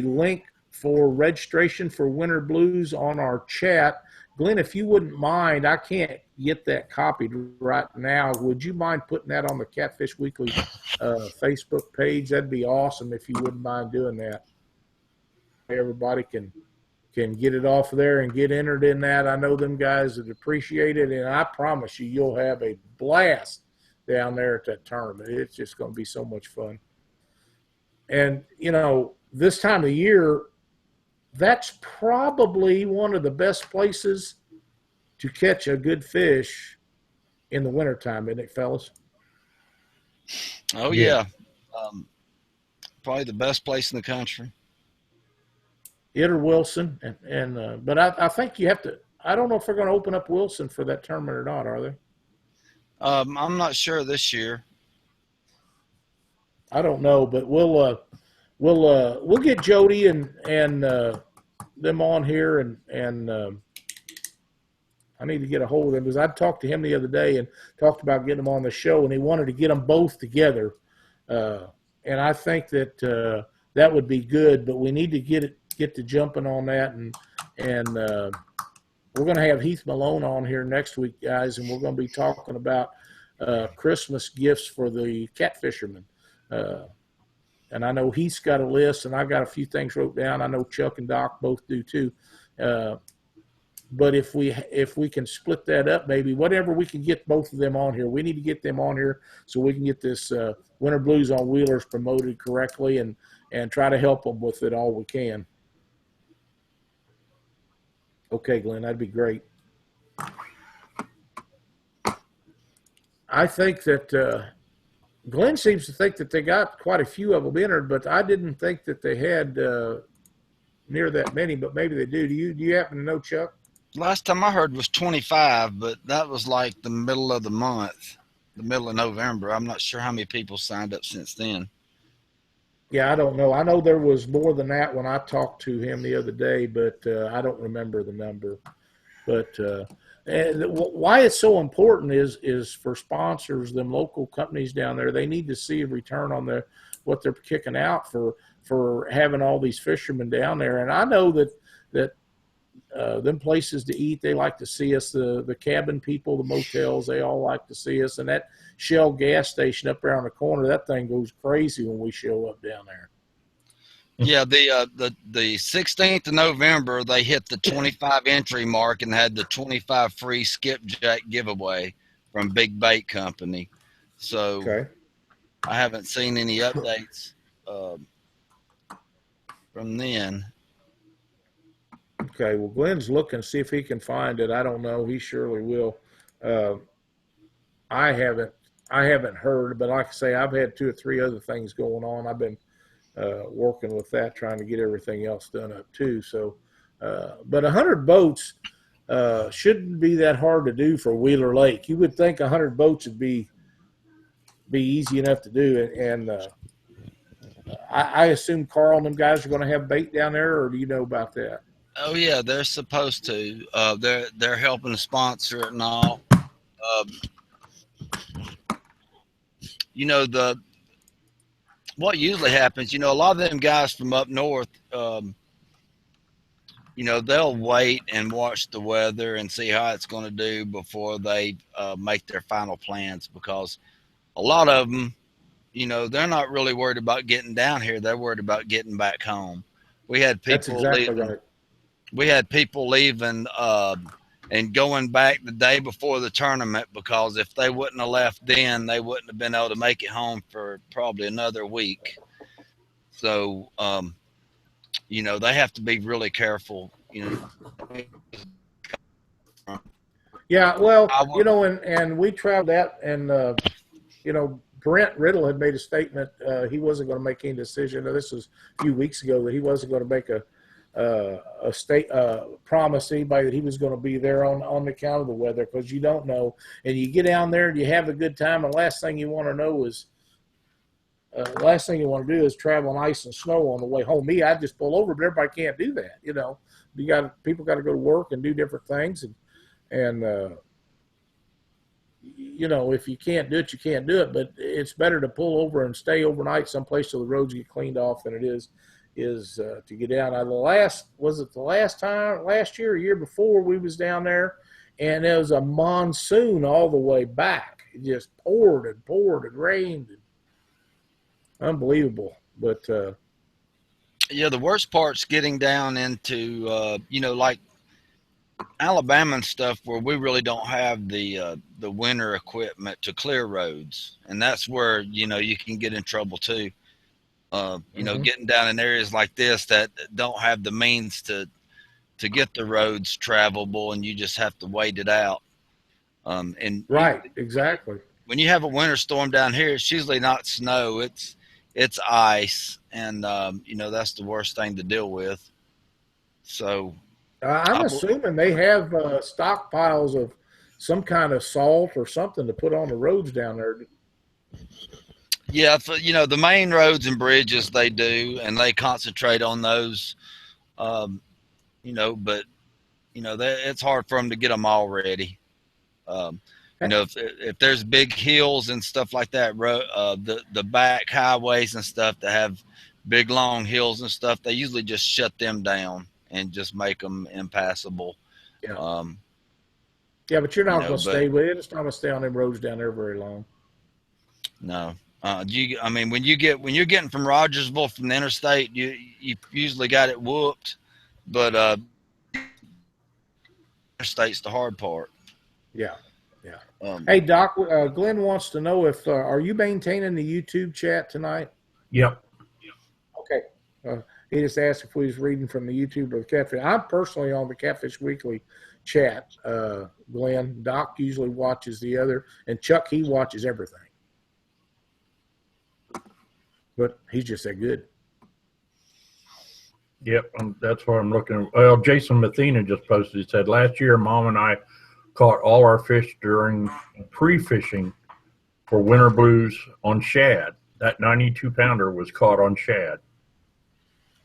link for registration for Winter Blues on our chat. Glenn, if you wouldn't mind, I can't get that copied right now. Would you mind putting that on the Catfish Weekly Facebook page? That'd be awesome if you wouldn't mind doing that. Everybody can get it off there and get entered in that. I know them guys would appreciate it, and I promise you, you'll have a blast down there at that tournament. It's just going to be so much fun. And, you know, this time of year, that's probably one of the best places to catch a good fish in the wintertime, isn't it, fellas? Oh, yeah. Probably the best place in the country. It or Wilson. But I think you have to – I don't know if they're going to open up Wilson for that tournament or not, are they? I'm not sure this year. I don't know, but we'll get Jody and them on here, and I need to get a hold of them because I talked to him the other day and talked about getting them on the show, and he wanted to get them both together. And I think that that would be good, but we need to get to jumping on that, and we're going to have Heath Malone on here next week, guys, and we're going to be talking about Christmas gifts for the catfishermen. And I know Heath's got a list, and I got a few things wrote down. I know Chuck and Doc both do too. But if we can split that up, maybe whatever we can get both of them on here. We need to get them on here so we can get this Winter Blues on Wheelers promoted correctly and try to help them with it all we can. Okay, Glenn, that'd be great. I think that Glenn seems to think that they got quite a few of them entered, but I didn't think that they had near that many, but maybe they do. Do you happen to know, Chuck? Last time I heard was 25, but that was like the middle of the month, the middle of November. I'm not sure how many people signed up since then. Yeah, I don't know. I know there was more than that when I talked to him the other day, but I don't remember the number. But and why it's so important is for sponsors, them local companies down there, they need to see a return on what they're kicking out for having all these fishermen down there. And I know that them places to eat, they like to see us. The cabin people, the motels, they all like to see us. And that Shell gas station up there on the corner, that thing goes crazy when we show up down there. Yeah, the 16th of November, they hit the 25 entry mark and had the 25 free skipjack giveaway from Big Bait Company. So okay. I haven't seen any updates from then. Okay, well, Glenn's looking to see if he can find it. I don't know. He surely will. I haven't heard, but like I say, I've had 2 or 3 other things going on. I've been working with that, trying to get everything else done up too. So, but 100 boats shouldn't be that hard to do for Wheeler Lake. You would think 100 boats would be easy enough to do. And I assume Carl and them guys are going to have bait down there, or do you know about that? Oh yeah, they're supposed to. They're helping to sponsor it and all. You know, what usually happens, you know, a lot of them guys from up north, you know, they'll wait and watch the weather and see how it's going to do before they make their final plans, because a lot of them, you know, they're not really worried about getting down here. They're worried about getting back home. We had people That's exactly right. We had people leaving and going back the day before the tournament, because if they wouldn't have left then, they wouldn't have been able to make it home for probably another week. So, they have to be really careful. Yeah, well, I would, and we traveled that, and Brent Riddle had made a statement. He wasn't going to make any decision. Now, this was a few weeks ago, that he wasn't going to make a state promise to anybody that he was going to be there on account of the weather, because you don't know. And you get down there and you have a good time, and last thing you want to do is travel on ice and snow on the way home. Me, I just pull over, but everybody can't do that. People got to go to work and do different things, and if you can't do it, you can't do it. But it's better to pull over and stay overnight someplace till the roads get cleaned off than it is to get down. Now, last year or year before, we was down there, and it was a monsoon all the way back. It just poured and rained. Unbelievable. But the worst part's getting down into like Alabama and stuff, where we really don't have the winter equipment to clear roads, and that's where you can get in trouble too. Getting down in areas like this that don't have the means to get the roads travelable, and you just have to wait it out. Right, exactly. When you have a winter storm down here, it's usually not snow; it's ice, and that's the worst thing to deal with. So I'm assuming they have stockpiles of some kind of salt or something to put on the roads down there. Yeah, the main roads and bridges, they do, and they concentrate on those. But it's hard for them to get them all ready. If there's big hills and stuff like that, the back highways and stuff that have big long hills and stuff, they usually just shut them down and just make them impassable. Yeah. But you're not going to stay with it. It's not going to stay on them roads down there very long. No. When you're getting from Rogersville from the interstate, you usually got it whooped, but interstate's the hard part. Yeah. Hey, Doc, Glenn wants to know if are you maintaining the YouTube chat tonight? Yep. Okay. He just asked if we was reading from the YouTube of Catfish. I'm personally on the Catfish Weekly chat, Glenn. Doc usually watches the other, and Chuck, he watches everything. But he's just that good. Yep, that's what I'm looking. Well, Jason Mathena just posted. He said, last year, Mom and I caught all our fish during pre-fishing for winter blues on shad. That 92-pounder was caught on shad.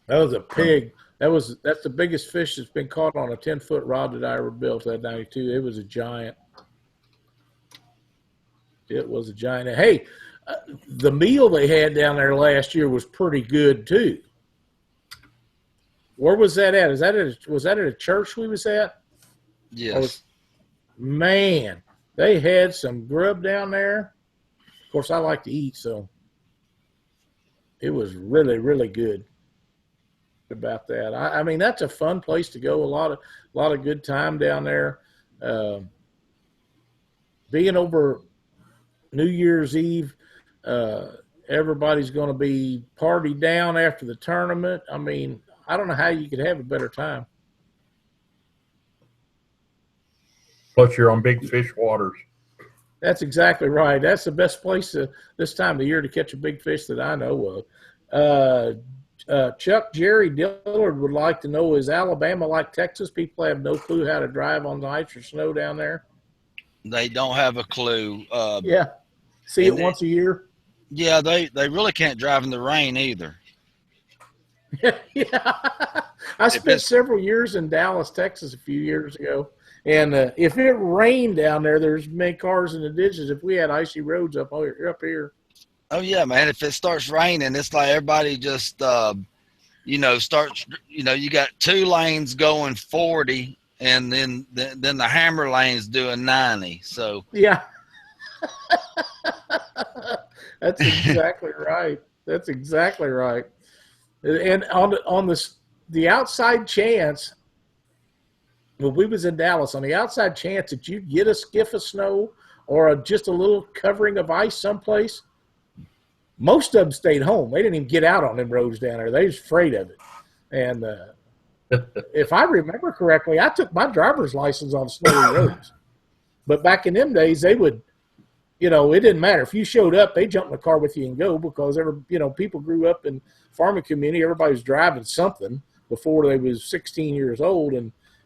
That was a pig. That's the biggest fish that's been caught on a 10-foot rod that I ever built. That 92. It was a giant. It was a giant. Hey, the meal they had down there last year was pretty good too. Where was that at? Was that at a church we was at? Yes. Man, they had some grub down there. Of course, I like to eat, so it was really, really good. About that, I mean, that's a fun place to go. A lot of good time down there. Being over New Year's Eve, everybody's going to be party down after the tournament. I mean, I don't know how you could have a better time. Plus, you're on big fish waters. That's exactly right. That's the best place this time of year to catch a big fish that I know of. Chuck Jerry Dillard would like to know, is Alabama like Texas? People have no clue how to drive on the ice or snow down there. They don't have a clue. Yeah. See it once a year? Yeah, they really can't drive in the rain either. Yeah. I spent several years in Dallas, Texas a few years ago. And if it rained down there, there's many cars in the ditches. If we had icy roads up here. Oh yeah, man! If it starts raining, it's like everybody just, starts. You got 2 lanes going 40, and then the hammer lane's doing 90. So yeah, that's exactly right. That's exactly right. And on the outside chance when we was in Dallas, on the outside chance that you get a skiff of snow or just a little covering of ice someplace, most of them stayed home. They didn't even get out on them roads down there. They was afraid of it. And if I remember correctly, I took my driver's license on snowy roads. But back in them days, they would, it didn't matter. If you showed up, they jumped in the car with you and go, because people grew up in farming community. Everybody was driving something before they was 16 years old.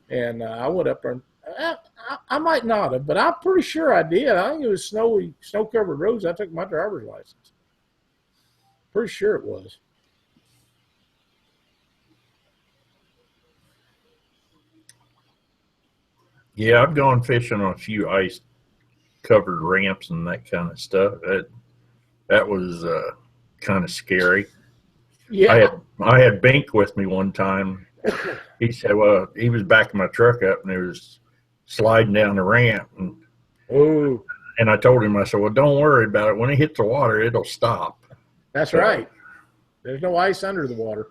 And I went up there. And I might not have, but I'm pretty sure I did. I think it was snow-covered roads. I took my driver's license. Pretty sure it was. Yeah, I've gone fishing on a few ice-covered ramps and that kind of stuff. That was kind of scary. Yeah. I had Bink with me one time. He said, well, he was backing my truck up and it was sliding down the ramp. And I told him, I said, well, don't worry about it. When it hits the water, it'll stop. That's right. There's no ice under the water.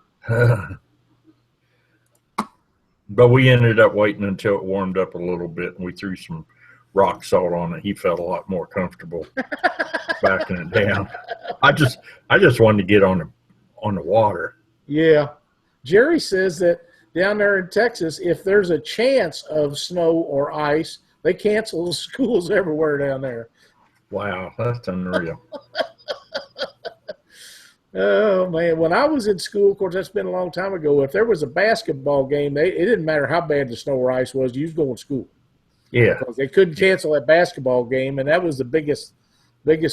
But we ended up waiting until it warmed up a little bit, and we threw some rock salt on it. He felt a lot more comfortable backing it down. I just wanted to get on the water. Yeah. Jerry says that down there in Texas, if there's a chance of snow or ice, they cancel the schools everywhere down there. Wow, that's unreal. Oh, man. When I was in school, of course, that's been a long time ago, if there was a basketball game, it didn't matter how bad the snow or ice was, you was going to school. Yeah. Because they couldn't cancel that basketball game, and that was the biggest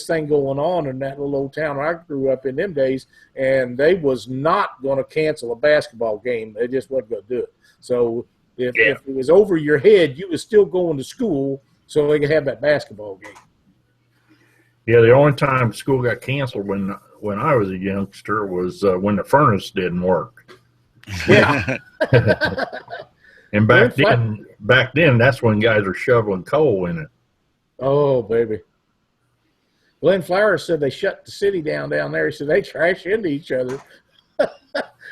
thing going on in that little old town I grew up in them days, and they was not going to cancel a basketball game. They just wasn't going to do it. So if it was over your head, you was still going to school so they could have that basketball game. Yeah, the only time school got canceled when I was a youngster was when the furnace didn't work. Yeah. And back then, that's when guys were shoveling coal in it. Oh, baby. Glenn Flowers said they shut the city down there. He said they trash into each other.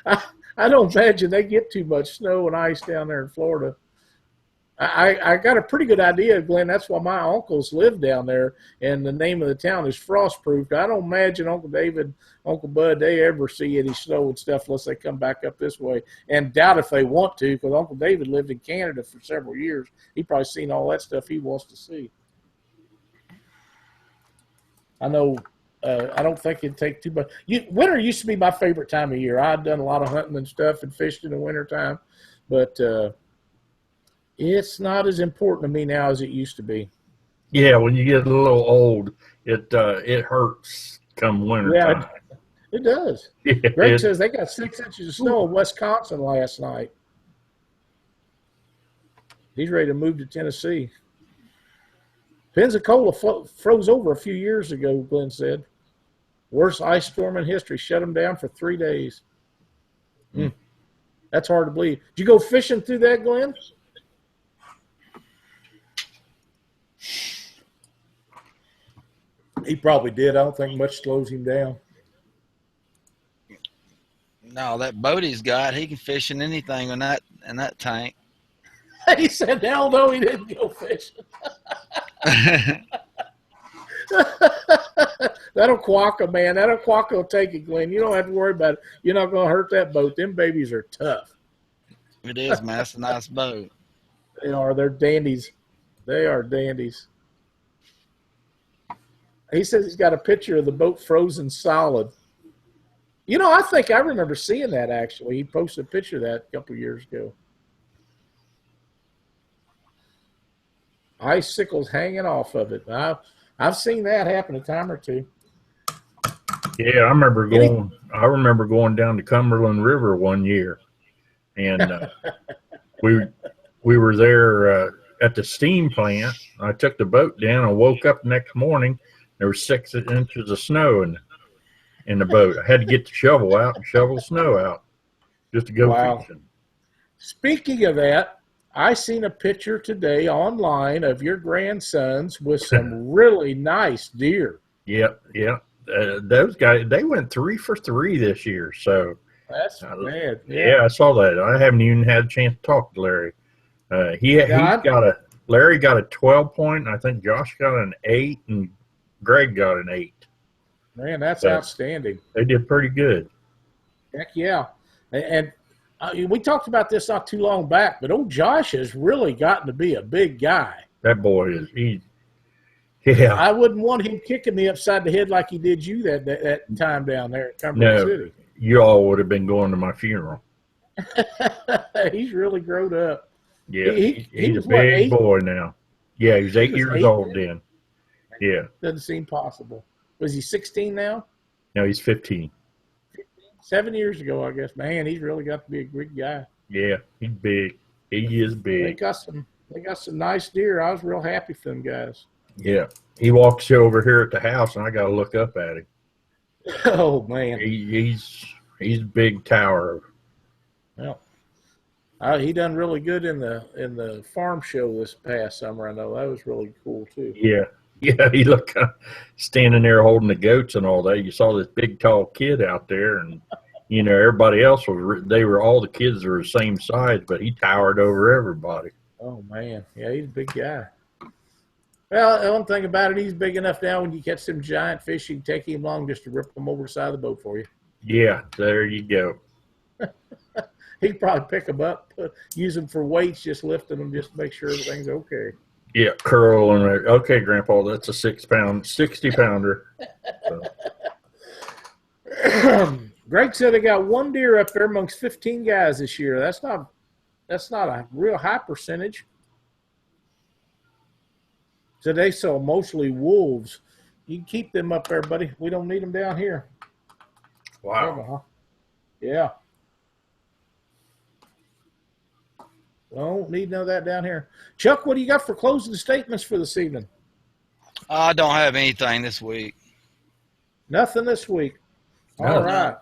I don't imagine they get too much snow and ice down there in Florida. I got a pretty good idea, Glenn. That's why my uncles live down there, and the name of the town is Frostproof. I don't imagine Uncle David, Uncle Bud, they ever see any snow and stuff unless they come back up this way. And doubt if they want to, because Uncle David lived in Canada for several years. He probably seen all that stuff he wants to see. I know. I don't think it'd take too much. Winter used to be my favorite time of year. I'd done a lot of hunting and stuff and fished in the wintertime, but it's not as important to me now as it used to be. Yeah, when you get a little old, it hurts come winter time. Yeah, it does. Yeah, Greg says they got 6 inches of snow in Wisconsin last night. He's ready to move to Tennessee. Pensacola froze over a few years ago, Glenn said. Worst ice storm in history. Shut them down for 3 days. That's hard to believe. Did you go fishing through that, Glenn? He probably did. I don't think much slows him down. No, that boat he's got, he can fish in anything in that tank. He said, hell no, he didn't go fishing. That'll quack man. That'll quack will take it, Glenn. You don't have to worry about it. You're not going to hurt that boat. Them babies are tough. It is, man. That's a nice boat. They are. They're dandies. They are dandies. He says he's got a picture of the boat frozen solid. I think I remember seeing that, actually. He posted a picture of that a couple of years ago. Icicles hanging off of it. I've seen that happen a time or two. Yeah, I remember going down the Cumberland River one year, and we were there at the steam plant. I took the boat down and woke up the next morning. There was 6 inches of snow in the boat. I had to get the shovel out and shovel snow out just to go fishing. Speaking of that, I seen a picture today online of your grandsons with some really nice deer. Yep. Those guys, they went 3 for 3 this year. So that's bad. Yeah, I saw that. I haven't even had a chance to talk to Larry. Larry got a 12 point, and I think Josh got an 8, and Greg got an 8. Man, that's So outstanding. they did pretty good. Heck yeah. And we talked about this not too long back, but old Josh has really gotten to be a big guy. That boy yeah. I wouldn't want him kicking me upside the head like he did you that time down there at Cumberland City. You all would have been going to my funeral. He's really grown up. Yeah, he he's was a big 8? boy now. Yeah, he was 8 years 8 old then? then. Yeah. Doesn't seem possible. Was he 16 now? No, he's 15. 7 years ago, I guess. Man, he's really got to be a big guy. Yeah, he's big. He is big. They got some nice deer. I was real happy for them guys. Yeah. He walks over here at the house, and I got to look up at him. Oh, man. He's a big tower. Well, he done really good in the farm show this past summer. I know that was really cool too. Yeah, he looked standing there holding the goats and all that. You saw this big tall kid out there, and everybody else all the kids were the same size, but he towered over everybody. Oh man, yeah, he's a big guy. Well, the one thing about it, he's big enough now. When you catch some giant fish, you can take him along just to rip them over the side of the boat for you. Yeah, there you go. He'd probably pick them up, use them for weights, just lifting them just to make sure everything's okay. Yeah, curl and okay, Grandpa, that's a 60-pounder. So. Greg said they got one deer up there amongst 15 guys this year. That's not a real high percentage. So they saw mostly wolves. You can keep them up there, buddy. We don't need them down here. Wow. Yeah. Don't need none of that down here. Chuck, what do you got for closing statements for this evening? I don't have anything this week. Nothing this week. No. All right.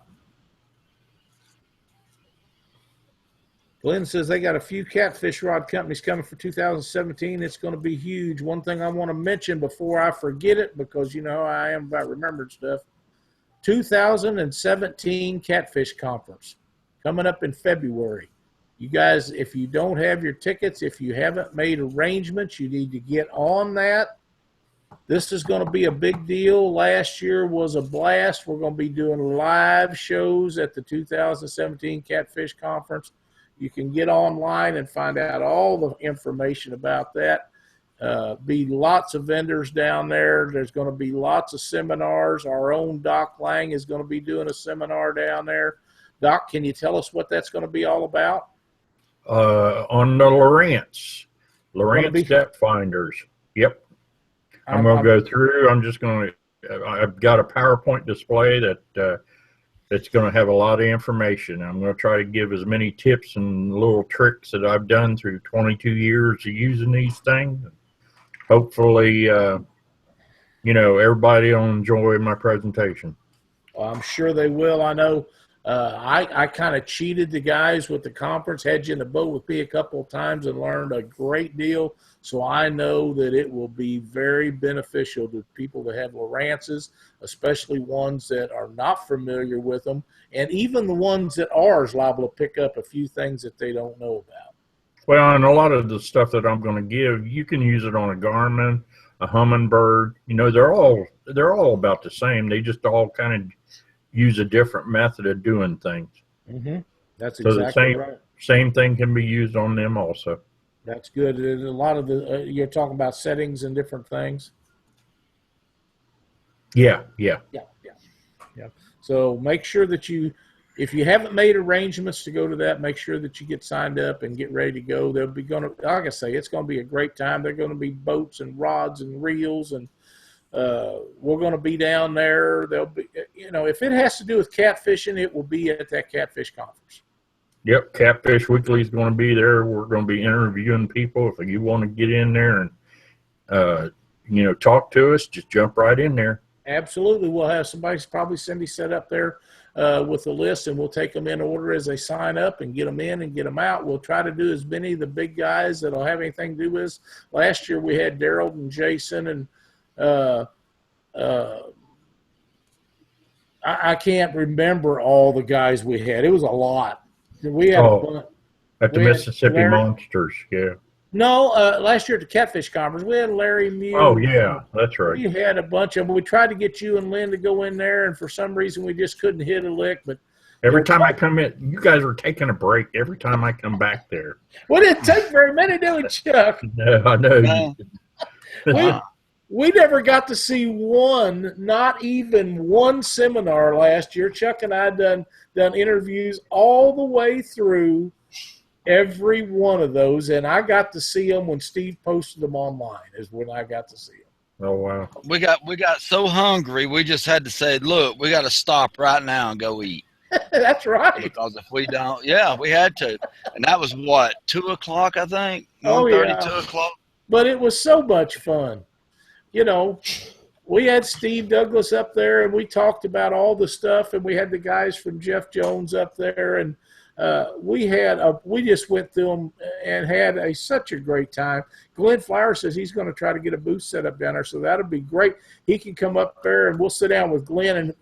Glenn says they got a few catfish rod companies coming for 2017. It's going to be huge. One thing I want to mention before I forget it, because I am about remembering stuff. 2017 Catfish Conference coming up in February. You guys, if you don't have your tickets, if you haven't made arrangements, you need to get on that. This is going to be a big deal. Last year was a blast. We're going to be doing live shows at the 2017 Catfish Conference. You can get online and find out all the information about that. Be lots of vendors down there. There's going to be lots of seminars. Our own Doc Lang is going to be doing a seminar down there. Doc, can you tell us what that's going to be all about? On the Lowrance depth finders. Yep. I'm going to go through. I've got a PowerPoint display that's going to have a lot of information. I'm going to try to give as many tips and little tricks that I've done through 22 years of using these things. Hopefully, everybody will enjoy my presentation. I'm sure they will. I know I kind of cheated the guys with the conference, had you in the boat with me a couple of times and learned a great deal. So I know that it will be very beneficial to people that have Lowrances, especially ones that are not familiar with them. And even the ones that are is liable to pick up a few things that they don't know about. Well, and a lot of the stuff that I'm going to give, you can use it on a Garmin, a Humminbird. They're all about the same. They just all kind of use a different method of doing things. Mm-hmm. That's exactly right. Same thing can be used on them also. That's good. A lot of you're talking about settings and different things. Yeah. So make sure that if you haven't made arrangements to go to that, make sure that you get signed up and get ready to go. Like I say, it's going to be a great time. There are going to be boats and rods and reels, and we're going to be down there. There'll be, if it has to do with catfishing, it will be at that Catfish Conference. Yep, Catfish Weekly is going to be there. We're going to be interviewing people. If you want to get in there and talk to us, just jump right in there. Absolutely. We'll have probably Cindy set up there with a list, and we'll take them in order as they sign up and get them in and get them out. We'll try to do as many of the big guys that will have anything to do with us. Last year we had Daryl and Jason, and I can't remember all the guys we had. It was a lot. We had a bunch. At the We had Mississippi Larry. Monsters, yeah. No, last year at the Catfish Conference, we had Larry Oh, Muse. yeah, that's right. We had a bunch of them. We tried to get you and Lynn to go in there, and for some reason we just couldn't hit a lick. But Every time I come in, you guys are taking a break every time I come back there. we didn't take very many, did we, Chuck? No, I know. No. Wow. We never got to see one, not even one seminar last year. Chuck and I done interviews all the way through every one of those, and I got to see them when Steve posted them online. Is when I got to see them. Oh, wow. We got so hungry, we just had to say, look, we got to stop right now and go eat. That's right. Because if we don't, yeah, we had to. And that was what, 2 o'clock, I think? Oh, 1:30, yeah. 2 o'clock? But it was so much fun. You know, we had Steve Douglas up there, and we talked about all the stuff, and we had the guys from Jeff Jones up there, and we just went through them and had such a great time. Glenn Flower says he's going to try to get a booth set up down there, so that'll be great. He can come up there, and we'll sit down with Glenn, and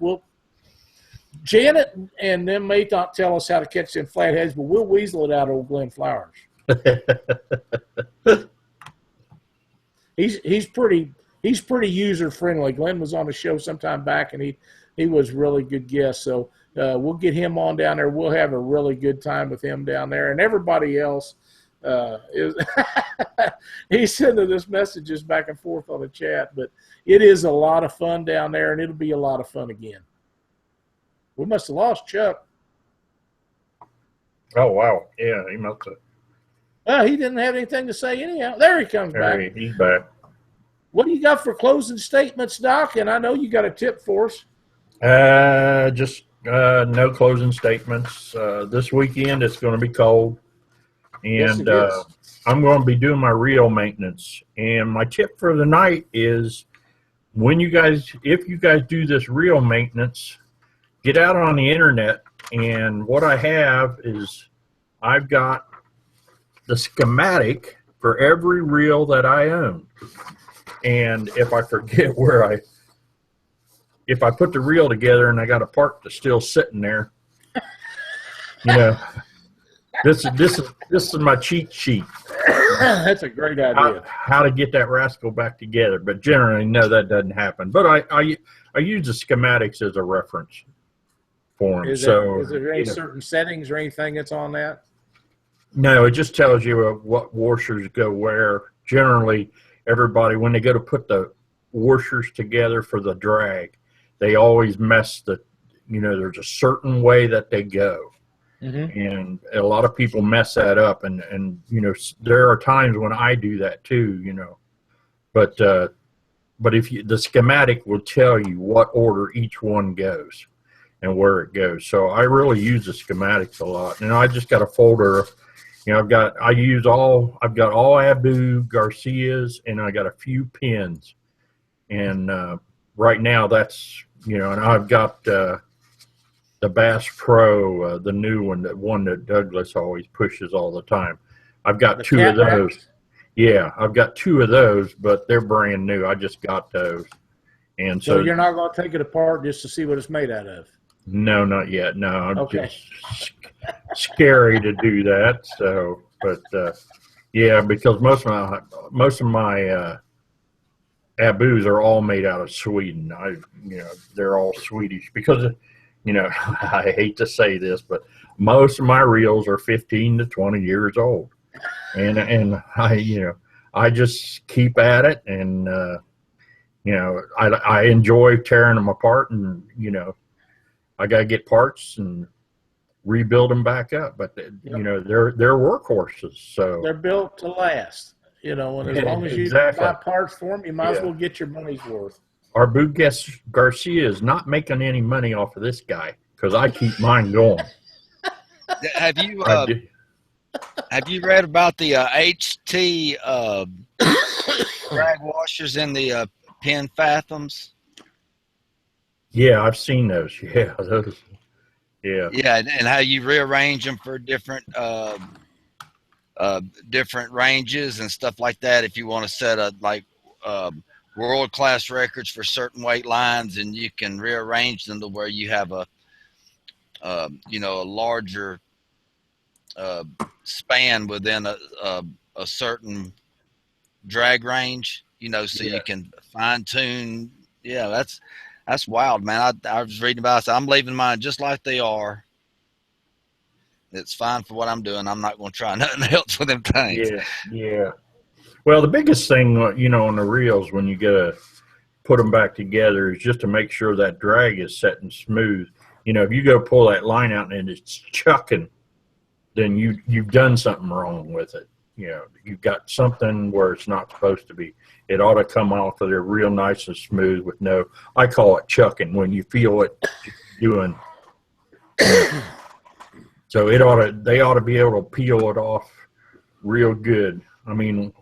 Janet and them may not tell us how to catch them flatheads, but we'll weasel it out of old Glenn Flowers. He's pretty user friendly. Glenn was on the show sometime back, and he was really good guest. So we'll get him on down there. We'll have a really good time with him down there, and everybody else is. He's sending us messages back and forth on the chat, but it is a lot of fun down there, and it'll be a lot of fun again. We must have lost Chuck. Oh, wow. Yeah, he must have. He didn't have anything to say anyhow. There he comes back. He's back. What do you got for closing statements, Doc? And I know you got a tip for us. Just no closing statements. This weekend it's going to be cold, and Yes, I'm going to be doing my reel maintenance. And my tip for the night is if you guys do this reel maintenance, get out on the internet. And what I have is I've got the schematic for every reel that I own. And if I forget if I put the reel together and I got a part that's still sitting there, this is my cheat sheet. That's a great idea. How to get that rascal back together. But generally, no, that doesn't happen. But I use the schematics as a reference for them. Is there any certain settings or anything that's on that? No, it just tells you what washers go where. Generally, everybody, when they go to put the washers together for the drag, they always mess there's a certain way that they go. Mm-hmm. And a lot of people mess that up. And there are times when I do that too, But the schematic will tell you what order each one goes and where it goes. So I really use the schematics a lot. And I just got a folder. I've got all Abu Garcias, and I got a few pins. And right now that's, and I've got the Bass Pro, the new one that Douglas always pushes all the time. I've got two of those. Yeah, I've got two of those, but they're brand new. I just got those. And so you're not going to take it apart just to see what it's made out of? No, not yet. No, I'm okay. Just scary to do that. So, but yeah, because most of my Abus are all made out of Sweden. They're all Swedish because, I hate to say this, but most of my reels are 15 to 20 years old, and I just keep at it, and I enjoy tearing them apart, and I got to get parts and rebuild them back up. But they're workhorses, so they're built to last. And as long as you buy parts for them, you might as well get your money's worth. Our Boo Garcia is not making any money off of this guy because I keep mine going. Have you read about the HT drag washers in the Penn Fathoms? Yeah, I've seen those. Yeah, those. Yeah. Yeah, and how you rearrange them for different ranges and stuff like that. If you want to set world-class records for certain weight lines, and you can rearrange them to where you have a larger span within a certain drag range, so Yeah. you can fine tune. Yeah, that's wild, man. I was reading about it. I'm leaving mine just like they are. It's fine for what I'm doing. I'm not going to try nothing else with them things. Yeah. Yeah. Well, the biggest thing, on the reels when you get to put them back together is just to make sure that drag is setting smooth. If you go pull that line out and it's chucking, then you've done something wrong with it. You've got something where it's not supposed to be. It ought to come off of there real nice and smooth with I call it chucking when you feel it doing. So they ought to be able to peel it off real good. I mean,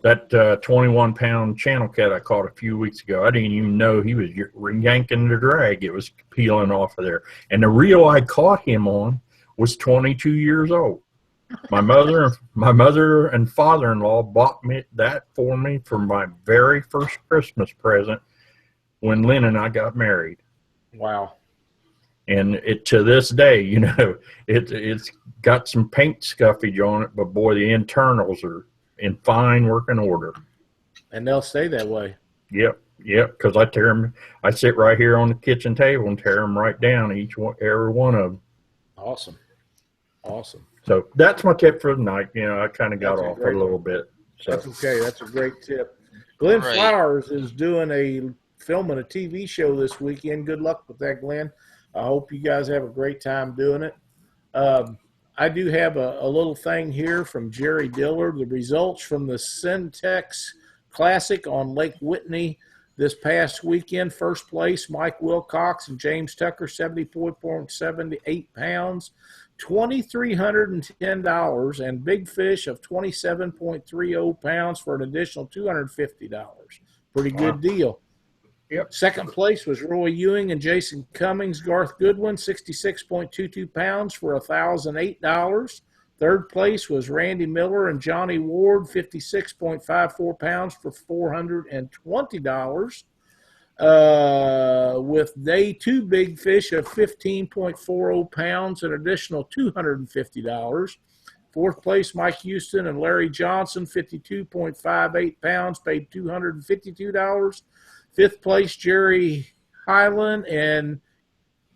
that 21-pound channel cat I caught a few weeks ago, I didn't even know he was yanking the drag. It was peeling off of there. And the reel I caught him on was 22 years old. My mother and father-in-law bought me that for me for my very first Christmas present when Lynn and I got married. Wow. And it to this day, it's got some paint scuffage on it, but boy, the internals are in fine working order. And they'll stay that way. Yep, because I tear them. I sit right here on the kitchen table and tear them right down, every one of them. Awesome. So that's my tip for the night. I kind of got That's off a little bit. So. That's okay. That's a great tip. Glenn Great. Flowers is doing filming a TV show this weekend. Good luck with that, Glenn. I hope you guys have a great time doing it. I do have a little thing here from Jerry Dillard. The results from the Syntex Classic on Lake Whitney this past weekend. First place, Mike Wilcox and James Tucker, 74.78 pounds, $2,310, and Big Fish of 27.30 pounds for an additional $250. Pretty good deal. Yep. Second place was Roy Ewing and Jason Cummings. Garth Goodwin, 66.22 pounds for $1,008. Third place was Randy Miller and Johnny Ward, 56.54 pounds for $420. With day two Big Fish of 15.40 pounds, an additional $250. Fourth place, Mike Houston and Larry Johnson, 52.58 pounds, paid $252. Fifth place, Jerry Hyland and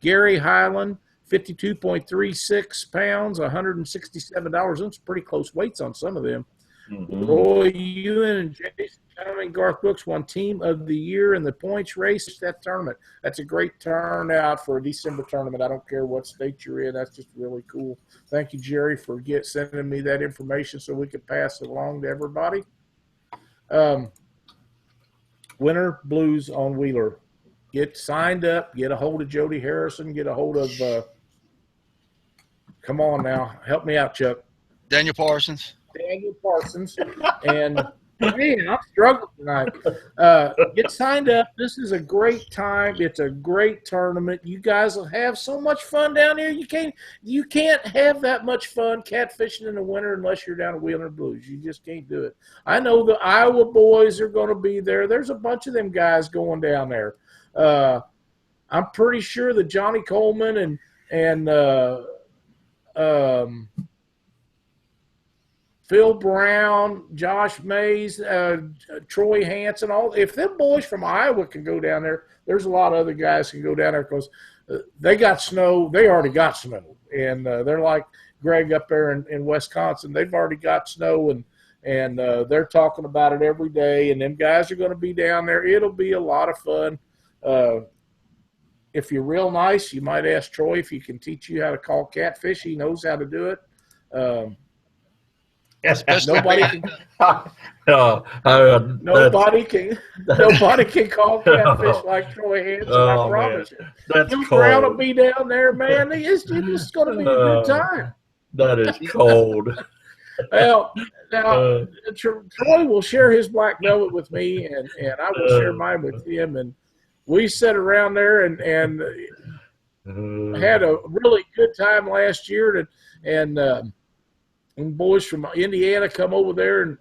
Gary Hyland, 52.36 pounds, $167. Those are pretty close weights on some of them. Mm-hmm. Roy Ewan and Jason Cummings, Garth Brooks won Team of the Year in the points race. That tournament. That's a great turnout for a December tournament. I don't care what state you're in. That's just really cool. Thank you, Jerry, for sending me that information so we could pass it along to everybody. Winter Blues on Wheeler. Get signed up. Get a hold of Jody Harrison. Get a hold of come on now. Help me out, Chuck. Daniel Parsons. And, man, I'm struggling tonight. Get signed up. This is a great time. It's a great tournament. You guys will have so much fun down here. You can't have that much fun catfishing in the winter unless you're down at Wheeler Blues. You just can't do it. I know the Iowa boys are going to be there. There's a bunch of them guys going down there. I'm pretty sure that Johnny Coleman and Phil Brown, Josh Mays, Troy Hansen, if them boys from Iowa can go down there, there's a lot of other guys can go down there because they got snow. They already got snow, and they're like Greg up there in Wisconsin. They've already got snow, and they're talking about it every day. And them guys are going to be down there. It'll be a lot of fun. If you're real nice, you might ask Troy if he can teach you how to call catfish. He knows how to do it. Nobody can call catfish like Troy Hansen. I promise you. Phil Brown will be down there, man. It's going to be a good time. That is cold. Well, now Troy will share his black velvet with me, and I will share mine with him. And we sat around there and had a really good time last year. And boys from Indiana come over there, and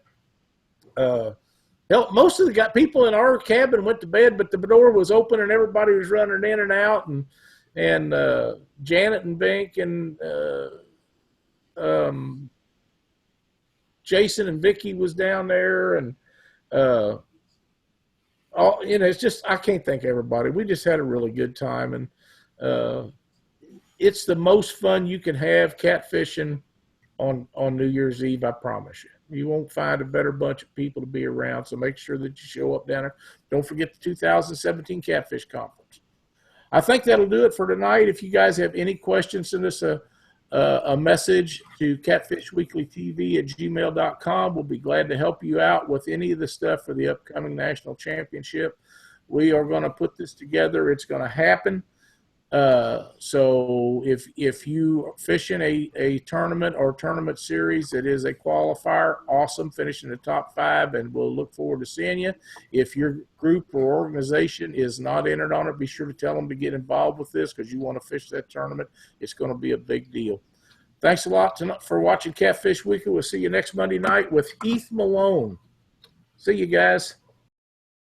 most of the people in our cabin went to bed, but the door was open and everybody was running in and out. And Janet and Bink and Jason and Vicky was down there, and it's just, I can't thank everybody. We just had a really good time, and it's the most fun you can have catfishing on New Year's Eve. I promise you. You won't find a better bunch of people to be around. So make sure that you show up down there. Don't forget the 2017 Catfish Conference. I think that'll do it for tonight. If you guys have any questions, send us a message to catfishweeklytv@gmail.com. We'll be glad to help you out with any of the stuff for the upcoming national championship. We are going to put this together. It's going to happen. So if you are fishing a tournament or tournament series that is a qualifier, awesome, finish in the top 5, and we'll look forward to seeing you. If your group or organization is not entered on it, be sure to tell them to get involved with this because you want to fish that tournament. It's going to be a big deal. Thanks a lot for watching Catfish Weekly. We'll see you next Monday night with Heath Malone. See you guys.